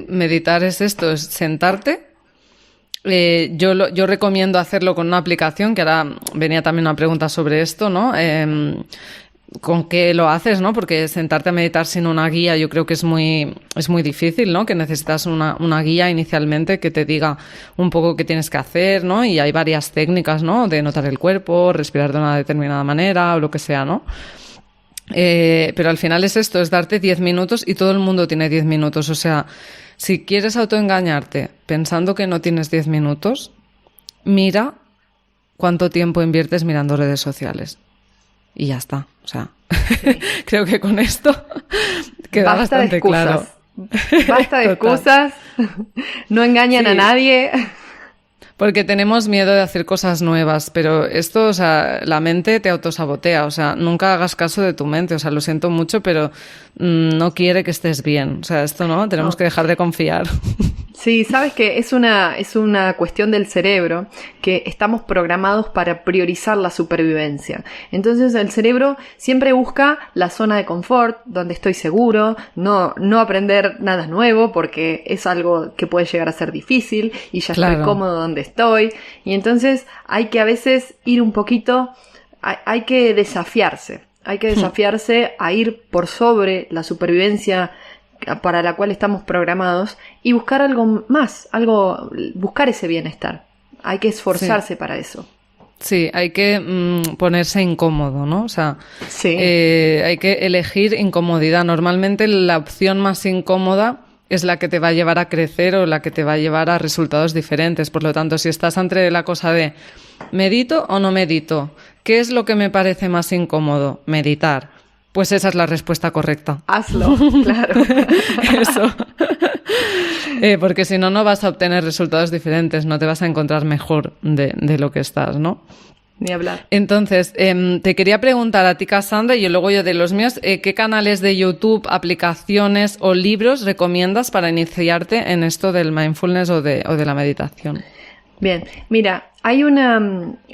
meditar es esto, es sentarte. Yo recomiendo hacerlo con una aplicación, que ahora venía también una pregunta sobre esto, ¿no? ¿Con qué lo haces, no? Porque sentarte a meditar sin una guía yo creo que es muy difícil, ¿no? Que necesitas una guía inicialmente que te diga un poco qué tienes que hacer, ¿no? Y hay varias técnicas, ¿no? De notar el cuerpo, respirar de una determinada manera o lo que sea, ¿no? Pero al final es esto, es darte 10 minutos y todo el mundo tiene 10 minutos. O sea, si quieres autoengañarte pensando que no tienes 10 minutos, mira cuánto tiempo inviertes mirando redes sociales. Y ya está, o sea, sí. Creo que con esto queda bastante claro. Basta de excusas, no engañan a nadie. Porque tenemos miedo de hacer cosas nuevas, pero esto, o sea, la mente te autosabotea, o sea, nunca hagas caso de tu mente, o sea, lo siento mucho, pero no quiere que estés bien, o sea, esto no, tenemos que dejar de confiar. Sí, sabes que es una cuestión del cerebro, que estamos programados para priorizar la supervivencia. Entonces el cerebro siempre busca la zona de confort, donde estoy seguro, no aprender nada nuevo, porque es algo que puede llegar a ser difícil y ya estoy cómodo donde estoy. Y entonces hay que a veces ir un poquito, hay que desafiarse. Hay que desafiarse a ir por sobre la supervivencia para la cual estamos programados y buscar algo más, buscar ese bienestar. Hay que esforzarse para eso. Sí, hay que ponerse incómodo, ¿no? O sea, hay que elegir incomodidad. Normalmente la opción más incómoda es la que te va a llevar a crecer o la que te va a llevar a resultados diferentes. Por lo tanto, si estás entre la cosa de ¿medito o no medito? ¿Qué es lo que me parece más incómodo? Meditar. Pues esa es la respuesta correcta. Hazlo, claro. Eso. Porque si no, no vas a obtener resultados diferentes, no te vas a encontrar mejor de lo que estás, ¿no? Ni hablar. Entonces, te quería preguntar a ti, Cassandra, y luego yo de los míos, ¿qué canales de YouTube, aplicaciones o libros recomiendas para iniciarte en esto del mindfulness o de la meditación? Bien, mira,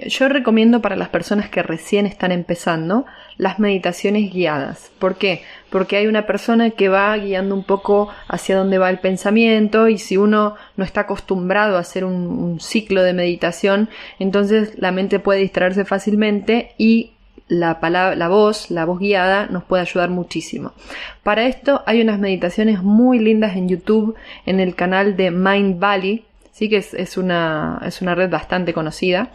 yo recomiendo para las personas que recién están empezando las meditaciones guiadas. ¿Por qué? Porque hay una persona que va guiando un poco hacia dónde va el pensamiento, y si uno no está acostumbrado a hacer un ciclo de meditación, entonces la mente puede distraerse fácilmente y la voz guiada nos puede ayudar muchísimo. Para esto hay unas meditaciones muy lindas en YouTube, en el canal de Mindvalley. Sí, que es una red bastante conocida.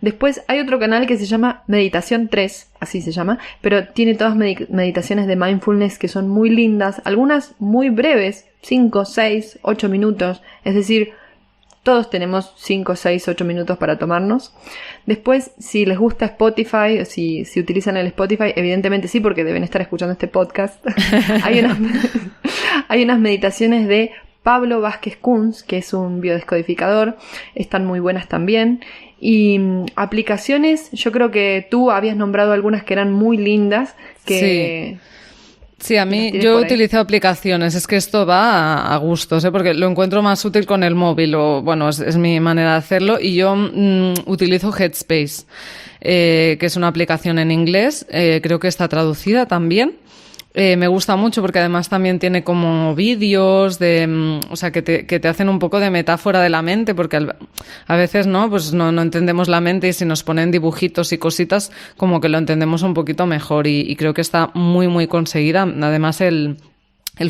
Después hay otro canal que se llama Meditación 3, así se llama, pero tiene todas meditaciones de mindfulness que son muy lindas, algunas muy breves, 5, 6, 8 minutos, es decir, todos tenemos 5, 6, 8 minutos para tomarnos. Después, si les gusta Spotify, o si utilizan el Spotify, evidentemente sí, porque deben estar escuchando este podcast, hay unas meditaciones de Pablo Vázquez Kunz, que es un biodescodificador, están muy buenas también. Y aplicaciones, yo creo que tú habías nombrado algunas que eran muy lindas. Sí, a mí yo he utilizado aplicaciones, es que esto va a gustos, porque lo encuentro más útil con el móvil, o bueno, es mi manera de hacerlo, y yo utilizo Headspace, que es una aplicación en inglés, creo que está traducida también. Me gusta mucho porque además también tiene como vídeos o sea, que te hacen un poco de metáfora de la mente, porque a veces pues no entendemos la mente, y si nos ponen dibujitos y cositas como que lo entendemos un poquito mejor, y creo que está muy muy conseguida. Además el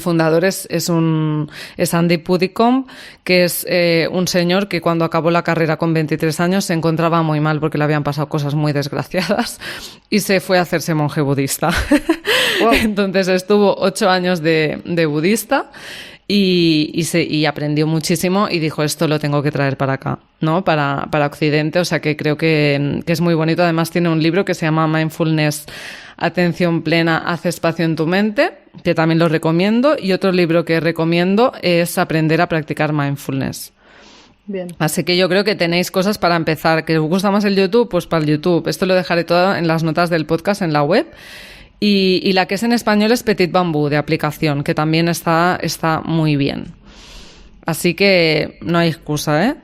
fundador es Andy Puddicombe, que es un señor que cuando acabó la carrera con 23 años se encontraba muy mal porque le habían pasado cosas muy desgraciadas y se fue a hacerse monje budista. Wow. Entonces estuvo 8 años de budista y aprendió muchísimo, y dijo, esto lo tengo que traer para acá, ¿no? Para Occidente. O sea que creo que es muy bonito. Además tiene un libro que se llama Mindfulness, Atención Plena, haz espacio en tu mente, que también lo recomiendo, y otro libro que recomiendo es Aprender a practicar mindfulness. Bien. Así que yo creo que tenéis cosas para empezar. ¿Que os gusta más el YouTube? Pues para el YouTube. Esto lo dejaré todo en las notas del podcast en la web. Y la que es en español es Petit Bambú, de aplicación, que también está muy bien. Así que no hay excusa,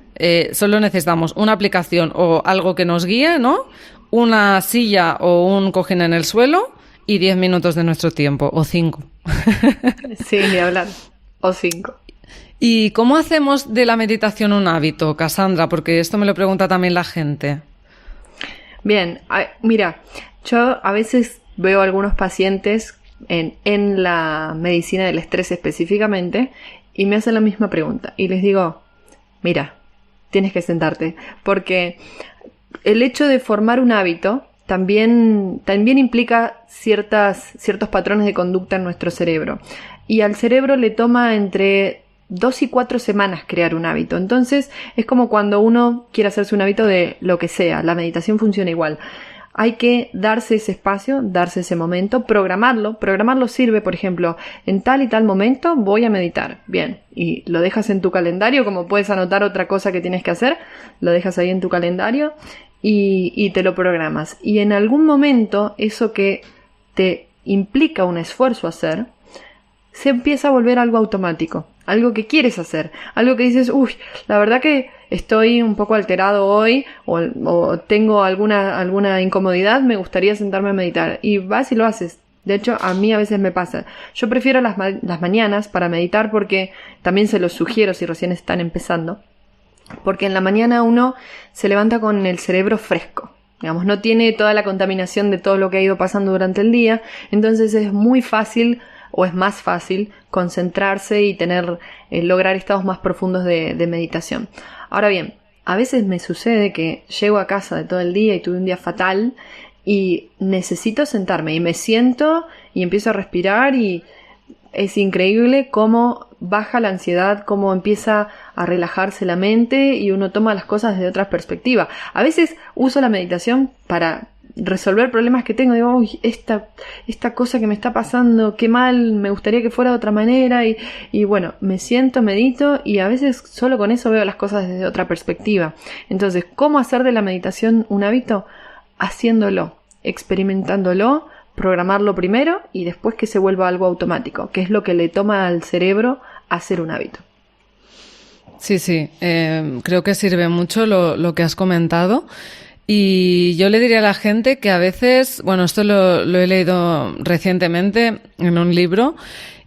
solo necesitamos una aplicación o algo que nos guíe, ¿no? Una silla o un cojín en el suelo y 10 minutos de nuestro tiempo, o 5. Sí, ni hablar. O 5. ¿Y cómo hacemos de la meditación un hábito, Cassandra? Porque esto me lo pregunta también la gente. Bien, mira, yo a veces veo algunos pacientes en la medicina del estrés específicamente, y me hacen la misma pregunta. Y les digo, mira, tienes que sentarte, porque el hecho de formar un hábito también implica ciertos patrones de conducta en nuestro cerebro. Y al cerebro le toma entre 2 y 4 semanas crear un hábito. Entonces es como cuando uno quiere hacerse un hábito de lo que sea. La meditación funciona igual. Hay que darse ese espacio, darse ese momento, programarlo. Programarlo sirve, por ejemplo, en tal y tal momento voy a meditar. Bien, y lo dejas en tu calendario, como puedes anotar otra cosa que tienes que hacer, lo dejas ahí en tu calendario y te lo programas. Y en algún momento eso que te implica un esfuerzo hacer, se empieza a volver algo automático, algo que quieres hacer, algo que dices, uy, la verdad que estoy un poco alterado hoy o tengo alguna incomodidad, me gustaría sentarme a meditar, y vas y lo haces. De hecho, a mí a veces me pasa. Yo prefiero las mañanas para meditar, porque también se los sugiero si recién están empezando, porque en la mañana uno se levanta con el cerebro fresco. Digamos, no tiene toda la contaminación de todo lo que ha ido pasando durante el día, entonces es muy fácil, o es más fácil, concentrarse y lograr estados más profundos de meditación. Ahora bien, a veces me sucede que llego a casa de todo el día y tuve un día fatal y necesito sentarme, y me siento y empiezo a respirar y es increíble cómo baja la ansiedad, cómo empieza a relajarse la mente y uno toma las cosas desde otra perspectiva. A veces uso la meditación para resolver problemas que tengo. Digo, uy, esta cosa que me está pasando, qué mal, me gustaría que fuera de otra manera. Y bueno, me siento, medito y a veces solo con eso veo las cosas desde otra perspectiva. Entonces, ¿cómo hacer de la meditación un hábito? Haciéndolo, experimentándolo, programarlo primero y después que se vuelva algo automático, que es lo que le toma al cerebro hacer un hábito. Sí, creo que sirve mucho lo que has comentado. Y yo le diría a la gente que a veces, bueno, esto lo he leído recientemente en un libro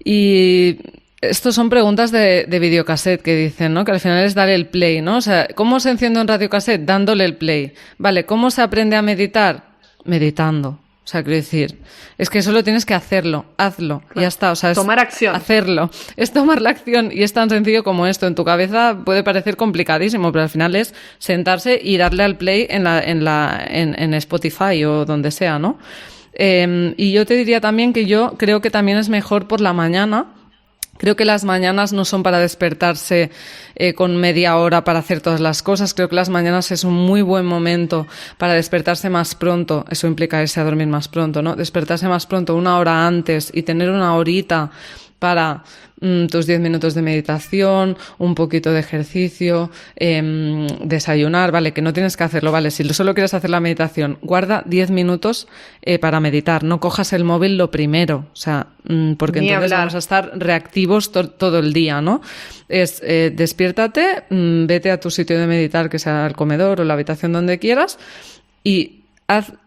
y estos son preguntas de videocassette que dicen, ¿no? Que al final es dar el play, ¿no? O sea, ¿cómo se enciende un radiocassette? Dándole el play. Vale, ¿cómo se aprende a meditar? Meditando. O sea, quiero decir, es que solo tienes que hacerlo, hazlo, claro. Y ya está. O sea, es tomar acción. Hacerlo. Es tomar la acción y es tan sencillo como esto. En tu cabeza puede parecer complicadísimo, pero al final es sentarse y darle al play en Spotify o donde sea, ¿no? Y yo te diría también que yo creo que también es mejor por la mañana. Creo que las mañanas no son para despertarse con media hora para hacer todas las cosas. Creo que las mañanas es un muy buen momento para despertarse más pronto. Eso implica irse a dormir más pronto, ¿no? Despertarse más pronto, 1 hora antes y tener 1 horita para tus 10 minutos de meditación, un poquito de ejercicio, desayunar, vale, que no tienes que hacerlo, vale, si solo quieres hacer la meditación, guarda 10 minutos para meditar, no cojas el móvil lo primero, o sea, porque entonces vamos a estar reactivos todo el día, ¿no? Despiértate, vete a tu sitio de meditar, que sea el comedor o la habitación donde quieras, y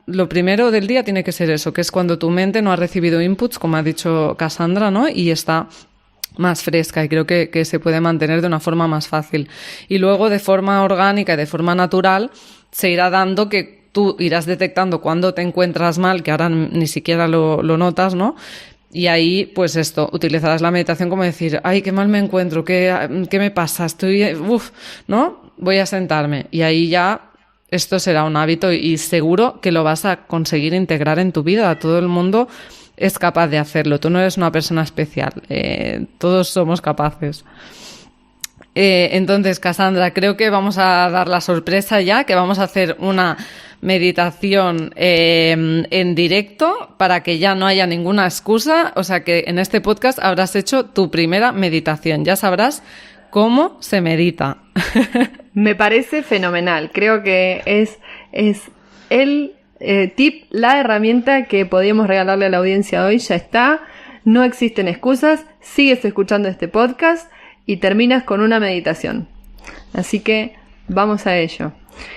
lo primero del día tiene que ser eso, que es cuando tu mente no ha recibido inputs, como ha dicho Cassandra, ¿no? Y está más fresca y creo que se puede mantener de una forma más fácil. Y luego de forma orgánica y de forma natural se irá dando que tú irás detectando cuando te encuentras mal, que ahora ni siquiera lo notas, ¿no? Y ahí, pues utilizarás la meditación como decir, ay, qué mal me encuentro, qué me pasa, ¿no? Voy a sentarme. Y ahí ya esto será un hábito y seguro que lo vas a conseguir integrar en tu vida. Todo el mundo es capaz de hacerlo. Tú no eres una persona especial. Todos somos capaces. Entonces, Cassandra, creo que vamos a dar la sorpresa ya, que vamos a hacer una meditación en directo para que ya no haya ninguna excusa. O sea que en este podcast habrás hecho tu primera meditación. Ya sabrás cómo se medita. Me parece fenomenal. Creo que es el tip, la herramienta que podíamos regalarle a la audiencia hoy. Ya está. No existen excusas. Sigues escuchando este podcast y terminas con una meditación. Así que vamos a ello.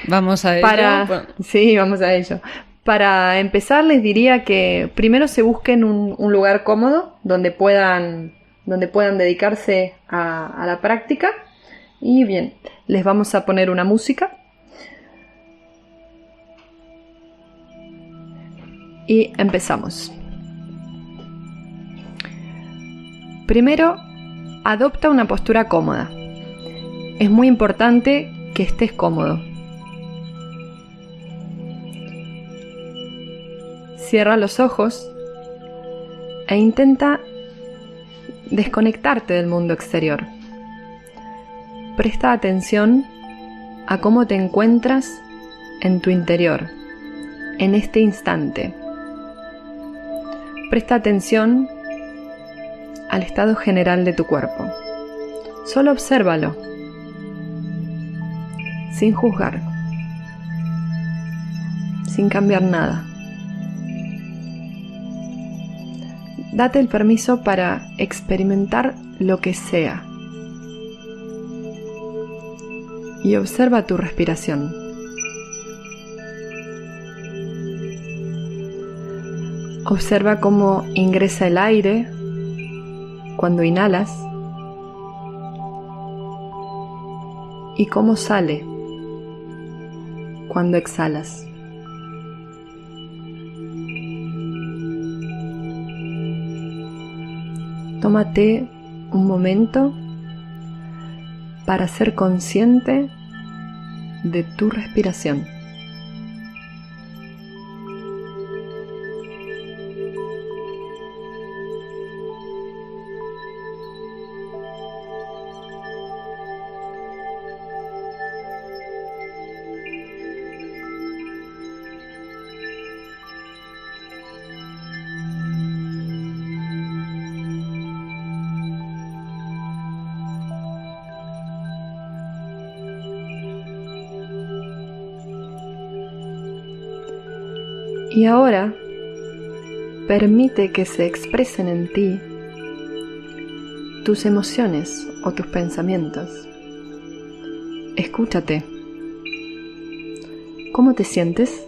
Vamos a ello. Sí, vamos a ello. Para empezar, les diría que primero se busquen un lugar cómodo donde puedan dedicarse a la práctica. Y bien, les vamos a poner una música. Y empezamos. Primero, adopta una postura cómoda. Es muy importante que estés cómodo. Cierra los ojos e intenta desconectarte del mundo exterior. Presta atención a cómo te encuentras en tu interior, en este instante. Presta atención al estado general de tu cuerpo. Solo obsérvalo, sin juzgar, sin cambiar nada. Date el permiso para experimentar lo que sea. Y observa tu respiración. Observa cómo ingresa el aire cuando inhalas y cómo sale cuando exhalas. Tómate un momento para ser consciente de tu respiración. Y ahora, permite que se expresen en ti tus emociones o tus pensamientos. Escúchate. ¿Cómo te sientes?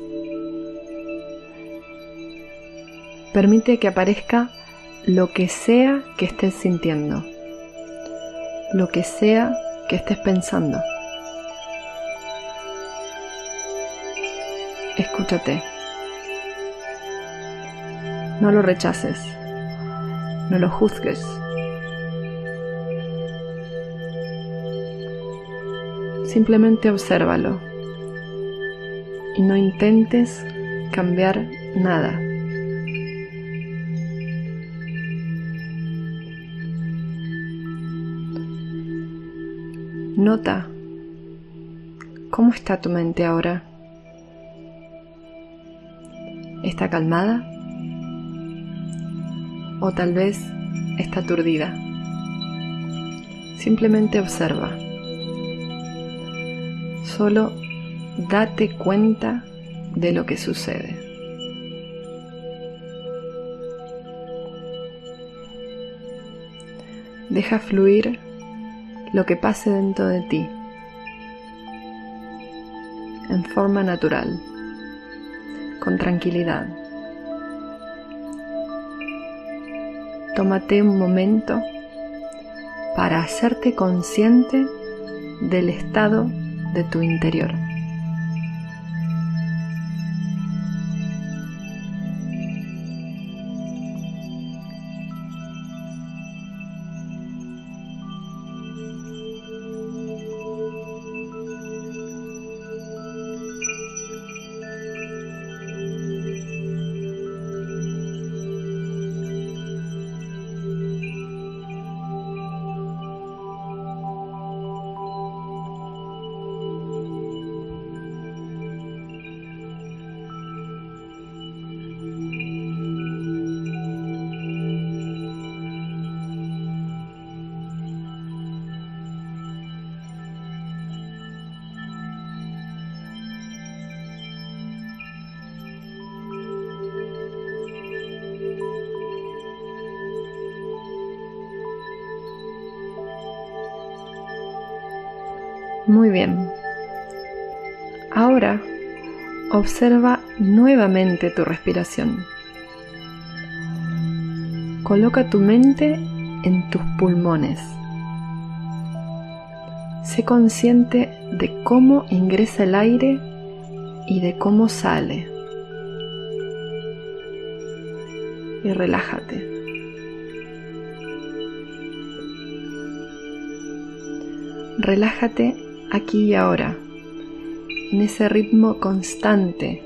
Permite que aparezca lo que sea que estés sintiendo, lo que sea que estés pensando. Escúchate. No lo rechaces, no lo juzgues. Simplemente obsérvalo y no intentes cambiar nada. Nota cómo está tu mente ahora. ¿Está calmada? O tal vez está aturdida. Simplemente observa. Solo date cuenta de lo que sucede. Deja fluir lo que pase dentro de ti, en forma natural, con tranquilidad. Tómate un momento para hacerte consciente del estado de tu interior. Muy bien. Ahora observa nuevamente tu respiración. Coloca tu mente en tus pulmones. Sé consciente de cómo ingresa el aire y de cómo sale. Y relájate. Relájate aquí y ahora, en ese ritmo constante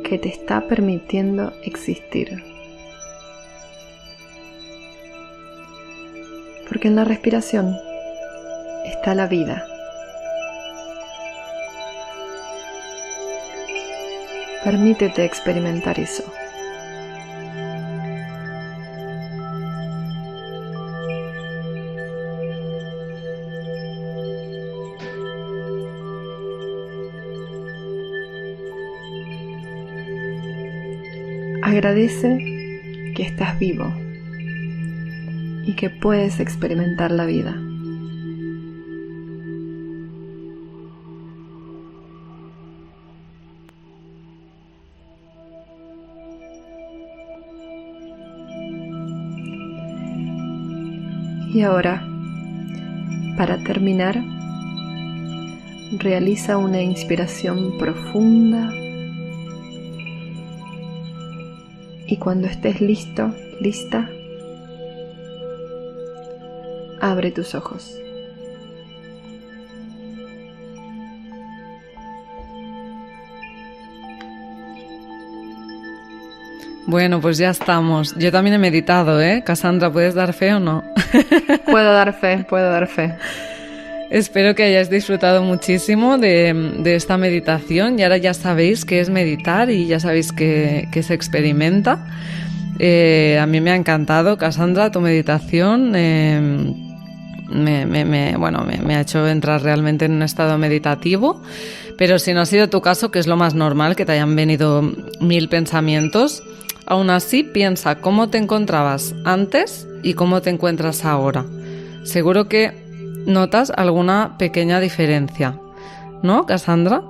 que te está permitiendo existir. Porque en la respiración está la vida. Permítete experimentar eso. Agradece que estás vivo y que puedes experimentar la vida. Y ahora, para terminar, realiza una inspiración profunda. Y cuando estés listo, lista, abre tus ojos. Bueno, pues ya estamos. Yo también he meditado, ¿eh? Cassandra, ¿puedes dar fe o no? Puedo dar fe, puedo dar fe. Espero que hayáis disfrutado muchísimo de esta meditación y ahora ya sabéis qué es meditar y ya sabéis que se experimenta. A mí me ha encantado, Cassandra, tu meditación. me ha hecho entrar realmente en un estado meditativo. Pero si no ha sido tu caso, que es lo más normal, que te hayan venido 1000 pensamientos, aún así piensa cómo te encontrabas antes y cómo te encuentras ahora. Seguro que notas alguna pequeña diferencia, ¿no, Cassandra?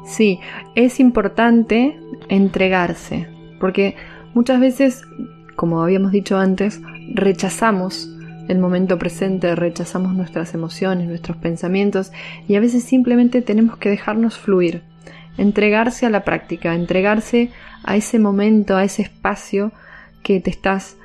Sí, es importante entregarse, porque muchas veces, como habíamos dicho antes, rechazamos el momento presente, rechazamos nuestras emociones, nuestros pensamientos, y a veces simplemente tenemos que dejarnos fluir, entregarse a la práctica, entregarse a ese momento, a ese espacio que te estás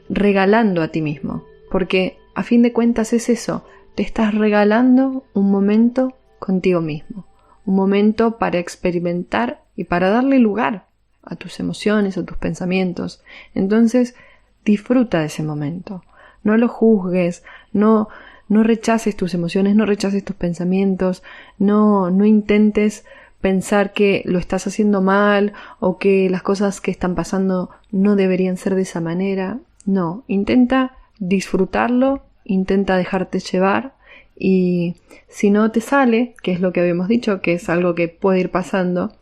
regalando a ti mismo, porque a fin de cuentas es eso, te estás regalando un momento contigo mismo, un momento para experimentar y para darle lugar a tus emociones, a tus pensamientos. Entonces, disfruta de ese momento. No lo juzgues, no rechaces tus emociones, no rechaces tus pensamientos, no intentes pensar que lo estás haciendo mal o que las cosas que están pasando no deberían ser de esa manera. No, intenta disfrutarlo, intenta dejarte llevar y si no te sale, que es lo que habíamos dicho, que es algo que puede ir pasando,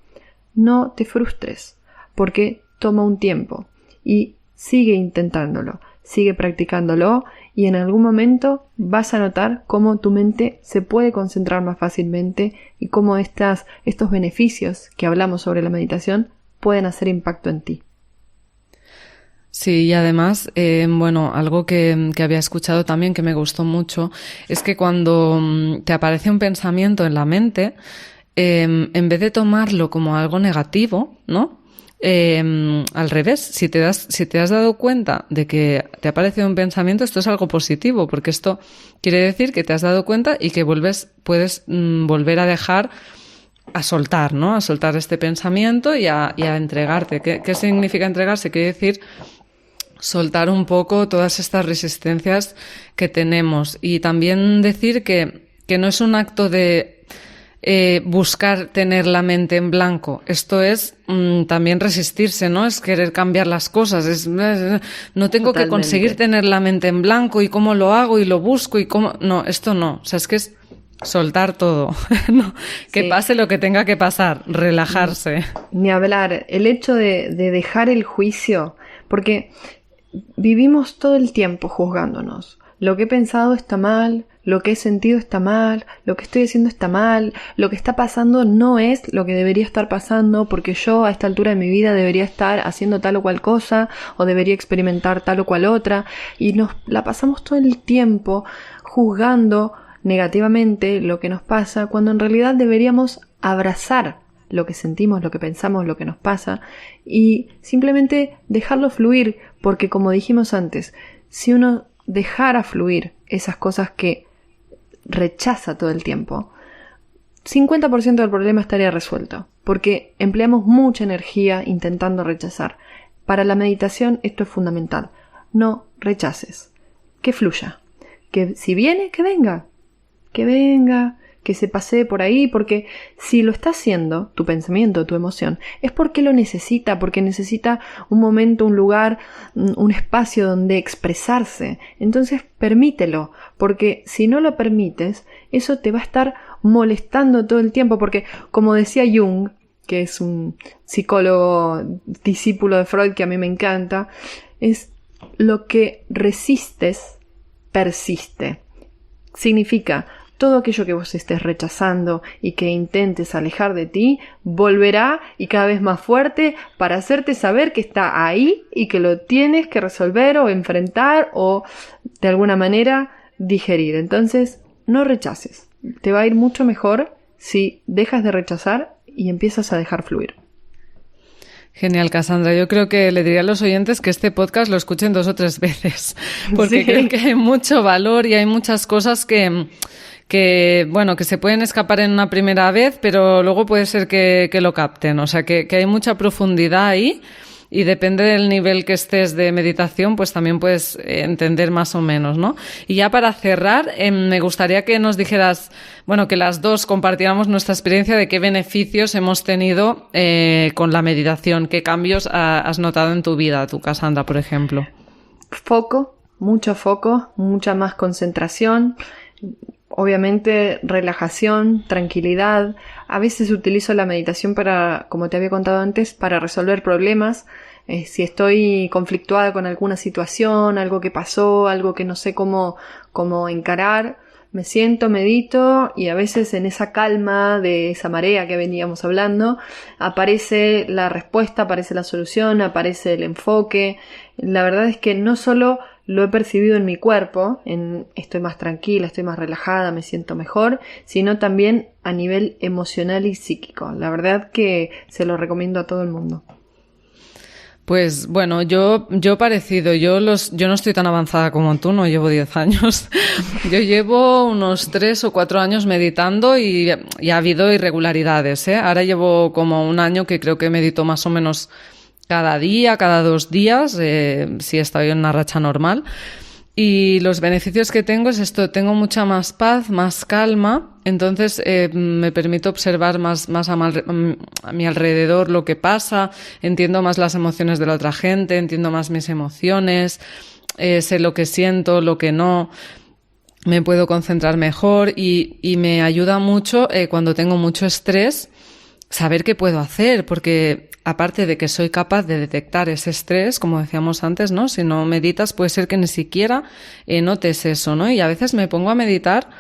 no te frustres, porque toma un tiempo y sigue intentándolo. Sigue practicándolo y en algún momento vas a notar cómo tu mente se puede concentrar más fácilmente y cómo estos beneficios que hablamos sobre la meditación pueden hacer impacto en ti. Sí, y además, algo que había escuchado también que me gustó mucho es que cuando te aparece un pensamiento en la mente, en vez de tomarlo como algo negativo, ¿no? Al revés, si te has dado cuenta de que te ha aparecido un pensamiento, esto es algo positivo, porque esto quiere decir que te has dado cuenta y que puedes volver a dejar, a soltar, ¿no? A soltar este pensamiento y a entregarte. ¿Qué significa entregarse? Quiere decir soltar un poco todas estas resistencias que tenemos y también decir que no es un acto de buscar tener la mente en blanco. Esto es también resistirse, ¿no? Es querer cambiar las cosas. No tengo Totalmente. que conseguir tener la mente en blanco y cómo lo hago y lo busco y cómo... No, esto no. O sea, es que es soltar todo. ¿No? Que sí. pase lo que tenga que pasar. Relajarse. Ni hablar. El hecho de dejar el juicio, porque vivimos todo el tiempo juzgándonos. Lo que he pensado está mal, lo que he sentido está mal, lo que estoy haciendo está mal, lo que está pasando no es lo que debería estar pasando porque yo a esta altura de mi vida debería estar haciendo tal o cual cosa o debería experimentar tal o cual otra y nos la pasamos todo el tiempo juzgando negativamente lo que nos pasa cuando en realidad deberíamos abrazar lo que sentimos, lo que pensamos, lo que nos pasa y simplemente dejarlo fluir porque como dijimos antes, si uno dejara fluir esas cosas que rechaza todo el tiempo, 50% del problema estaría resuelto, porque empleamos mucha energía intentando rechazar. Para la meditación esto es fundamental. No rechaces, que fluya, que si viene, que venga, que se pasee por ahí, porque si lo está haciendo, tu pensamiento, tu emoción, es porque lo necesita, porque necesita un momento, un lugar, un espacio donde expresarse. Entonces permítelo, porque si no lo permites, eso te va a estar molestando todo el tiempo, porque como decía Jung, que es un psicólogo discípulo de Freud que a mí me encanta, es lo que resistes, persiste. Significa, todo aquello que vos estés rechazando y que intentes alejar de ti, volverá y cada vez más fuerte para hacerte saber que está ahí y que lo tienes que resolver o enfrentar o de alguna manera digerir. Entonces, no rechaces. Te va a ir mucho mejor si dejas de rechazar y empiezas a dejar fluir. Genial, Cassandra. Yo creo que le diría a los oyentes que este podcast lo escuchen 2 o 3 veces, porque sí. Creo que hay mucho valor y hay muchas cosas que se pueden escapar en una primera vez, pero luego puede ser que lo capten. O sea, que hay mucha profundidad ahí y depende del nivel que estés de meditación, pues también puedes entender más o menos, ¿no? Y ya para cerrar, me gustaría que nos dijeras, que las dos compartiéramos nuestra experiencia de qué beneficios hemos tenido con la meditación, qué cambios has notado en tu vida, tú, Cassandra, por ejemplo. Foco, mucho foco, mucha más concentración, obviamente relajación, tranquilidad. A veces utilizo la meditación para, como te había contado antes, para resolver problemas. Si estoy conflictuada con alguna situación, algo que pasó, algo que no sé cómo encarar, me siento, medito y a veces en esa calma de esa marea que veníamos hablando, aparece la respuesta, aparece la solución, aparece el enfoque. La verdad es que no solo lo he percibido en mi cuerpo, estoy más tranquila, estoy más relajada, me siento mejor, sino también a nivel emocional y psíquico. La verdad que se lo recomiendo a todo el mundo. Pues bueno, yo parecido, yo no estoy tan avanzada como tú, no llevo 10 años. Yo llevo unos 3 o 4 años meditando y ha habido irregularidades, ¿eh? Ahora llevo como un año que creo que medito más o menos cada día, cada 2 días, si estoy en una racha normal. Y los beneficios que tengo es esto, tengo mucha más paz, más calma, entonces me permito observar más a mi alrededor lo que pasa, entiendo más las emociones de la otra gente, entiendo más mis emociones, sé lo que siento, lo que no, me puedo concentrar mejor y me ayuda mucho cuando tengo mucho estrés saber qué puedo hacer, porque aparte de que soy capaz de detectar ese estrés, como decíamos antes, ¿no? Si no meditas, puede ser que ni siquiera notes eso, ¿no? Y a veces me pongo a meditar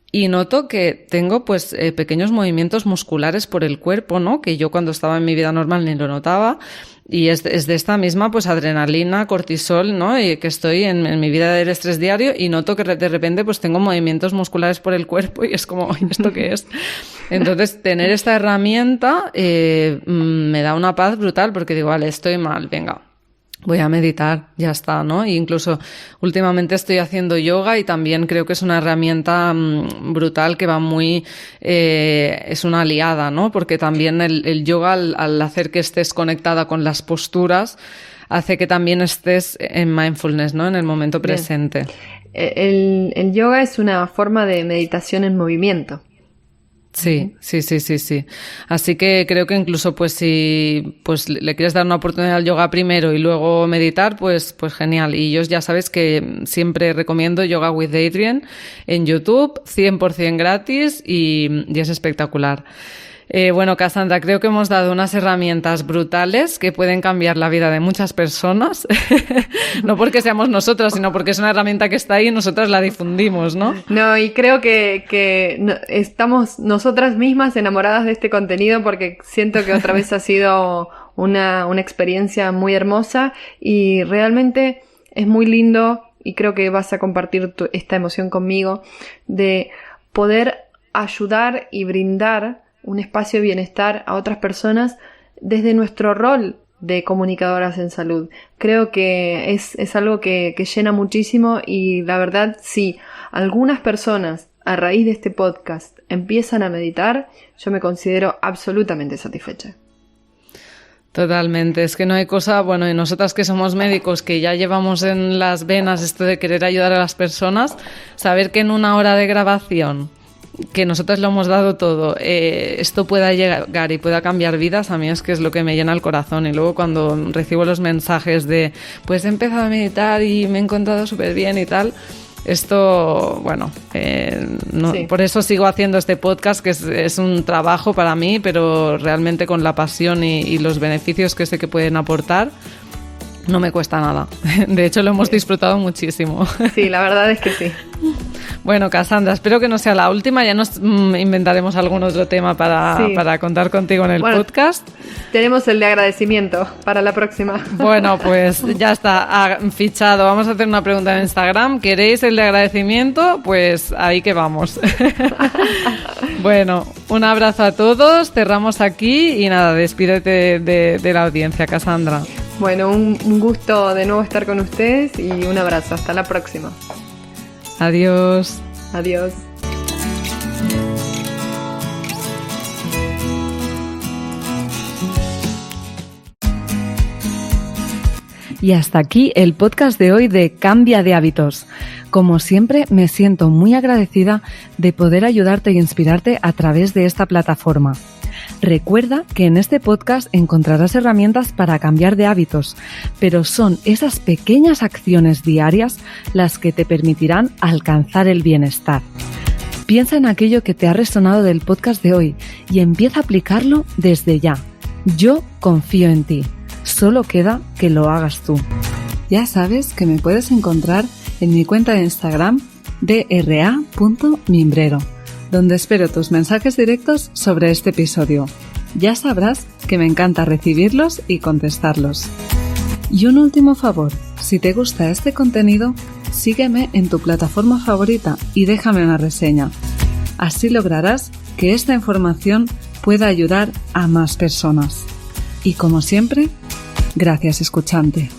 y noto que tengo, pues, pequeños movimientos musculares por el cuerpo, ¿no? Que yo cuando estaba en mi vida normal ni lo notaba. Y es de esta misma, pues, adrenalina, cortisol, ¿no? Y que estoy en mi vida del estrés diario y noto que de repente, pues, tengo movimientos musculares por el cuerpo y es como, ¿esto qué es? Entonces, tener esta herramienta me da una paz brutal porque digo, vale, estoy mal, venga, voy a meditar, ya está, ¿no? E incluso últimamente estoy haciendo yoga y también creo que es una herramienta brutal que va muy, es una aliada, ¿no? Porque también el yoga al hacer que estés conectada con las posturas hace que también estés en mindfulness, ¿no? En el momento presente. El yoga es una forma de meditación en movimiento. Sí. Así que creo que incluso pues si pues le quieres dar una oportunidad al yoga primero y luego meditar, pues genial. Y yo ya sabes que siempre recomiendo Yoga with Adriene en YouTube, 100% gratis y es espectacular. Bueno, Cassandra, creo que hemos dado unas herramientas brutales que pueden cambiar la vida de muchas personas. No porque seamos nosotras, sino porque es una herramienta que está ahí y nosotras la difundimos, ¿no? No, y creo que estamos nosotras mismas enamoradas de este contenido porque siento que otra vez ha sido una experiencia muy hermosa y realmente es muy lindo y creo que vas a compartir esta emoción conmigo de poder ayudar y brindar un espacio de bienestar a otras personas desde nuestro rol de comunicadoras en salud. Creo que es algo que llena muchísimo y la verdad, si algunas personas a raíz de este podcast empiezan a meditar, yo me considero absolutamente satisfecha. Totalmente, es que no hay cosa, bueno, y nosotras que somos médicos, que ya llevamos en las venas esto de querer ayudar a las personas, saber que en una hora de grabación que nosotros lo hemos dado todo, esto pueda llegar y pueda cambiar vidas, a mí es que es lo que me llena el corazón. Y luego cuando recibo los mensajes de pues he empezado a meditar y me he encontrado súper bien y tal, esto, bueno, no, sí. Por eso sigo haciendo este podcast, que es un trabajo para mí, pero realmente con la pasión y los beneficios que sé que pueden aportar, no me cuesta nada. De hecho, lo hemos disfrutado muchísimo. Sí, la verdad es que sí. Bueno, Cassandra, espero que no sea la última. Ya nos inventaremos algún otro tema para contar contigo en el podcast. Tenemos el de agradecimiento para la próxima. Bueno, pues ya está fichado. Vamos a hacer una pregunta en Instagram. ¿Queréis el de agradecimiento? Pues ahí que vamos. Bueno, un abrazo a todos. Cerramos aquí y nada, despídete de la audiencia, Cassandra. Bueno, un gusto de nuevo estar con ustedes y un abrazo. Hasta la próxima. Adiós. Adiós. Y hasta aquí el podcast de hoy de Cambia de Hábitos. Como siempre, me siento muy agradecida de poder ayudarte e inspirarte a través de esta plataforma. Recuerda que en este podcast encontrarás herramientas para cambiar de hábitos, pero son esas pequeñas acciones diarias las que te permitirán alcanzar el bienestar. Piensa en aquello que te ha resonado del podcast de hoy y empieza a aplicarlo desde ya. Yo confío en ti. Solo queda que lo hagas tú. Ya sabes que me puedes encontrar en mi cuenta de Instagram dra.mimbrero, donde espero tus mensajes directos sobre este episodio. Ya sabrás que me encanta recibirlos y contestarlos. Y un último favor, si te gusta este contenido, sígueme en tu plataforma favorita y déjame una reseña. Así lograrás que esta información pueda ayudar a más personas. Y como siempre, gracias escuchante.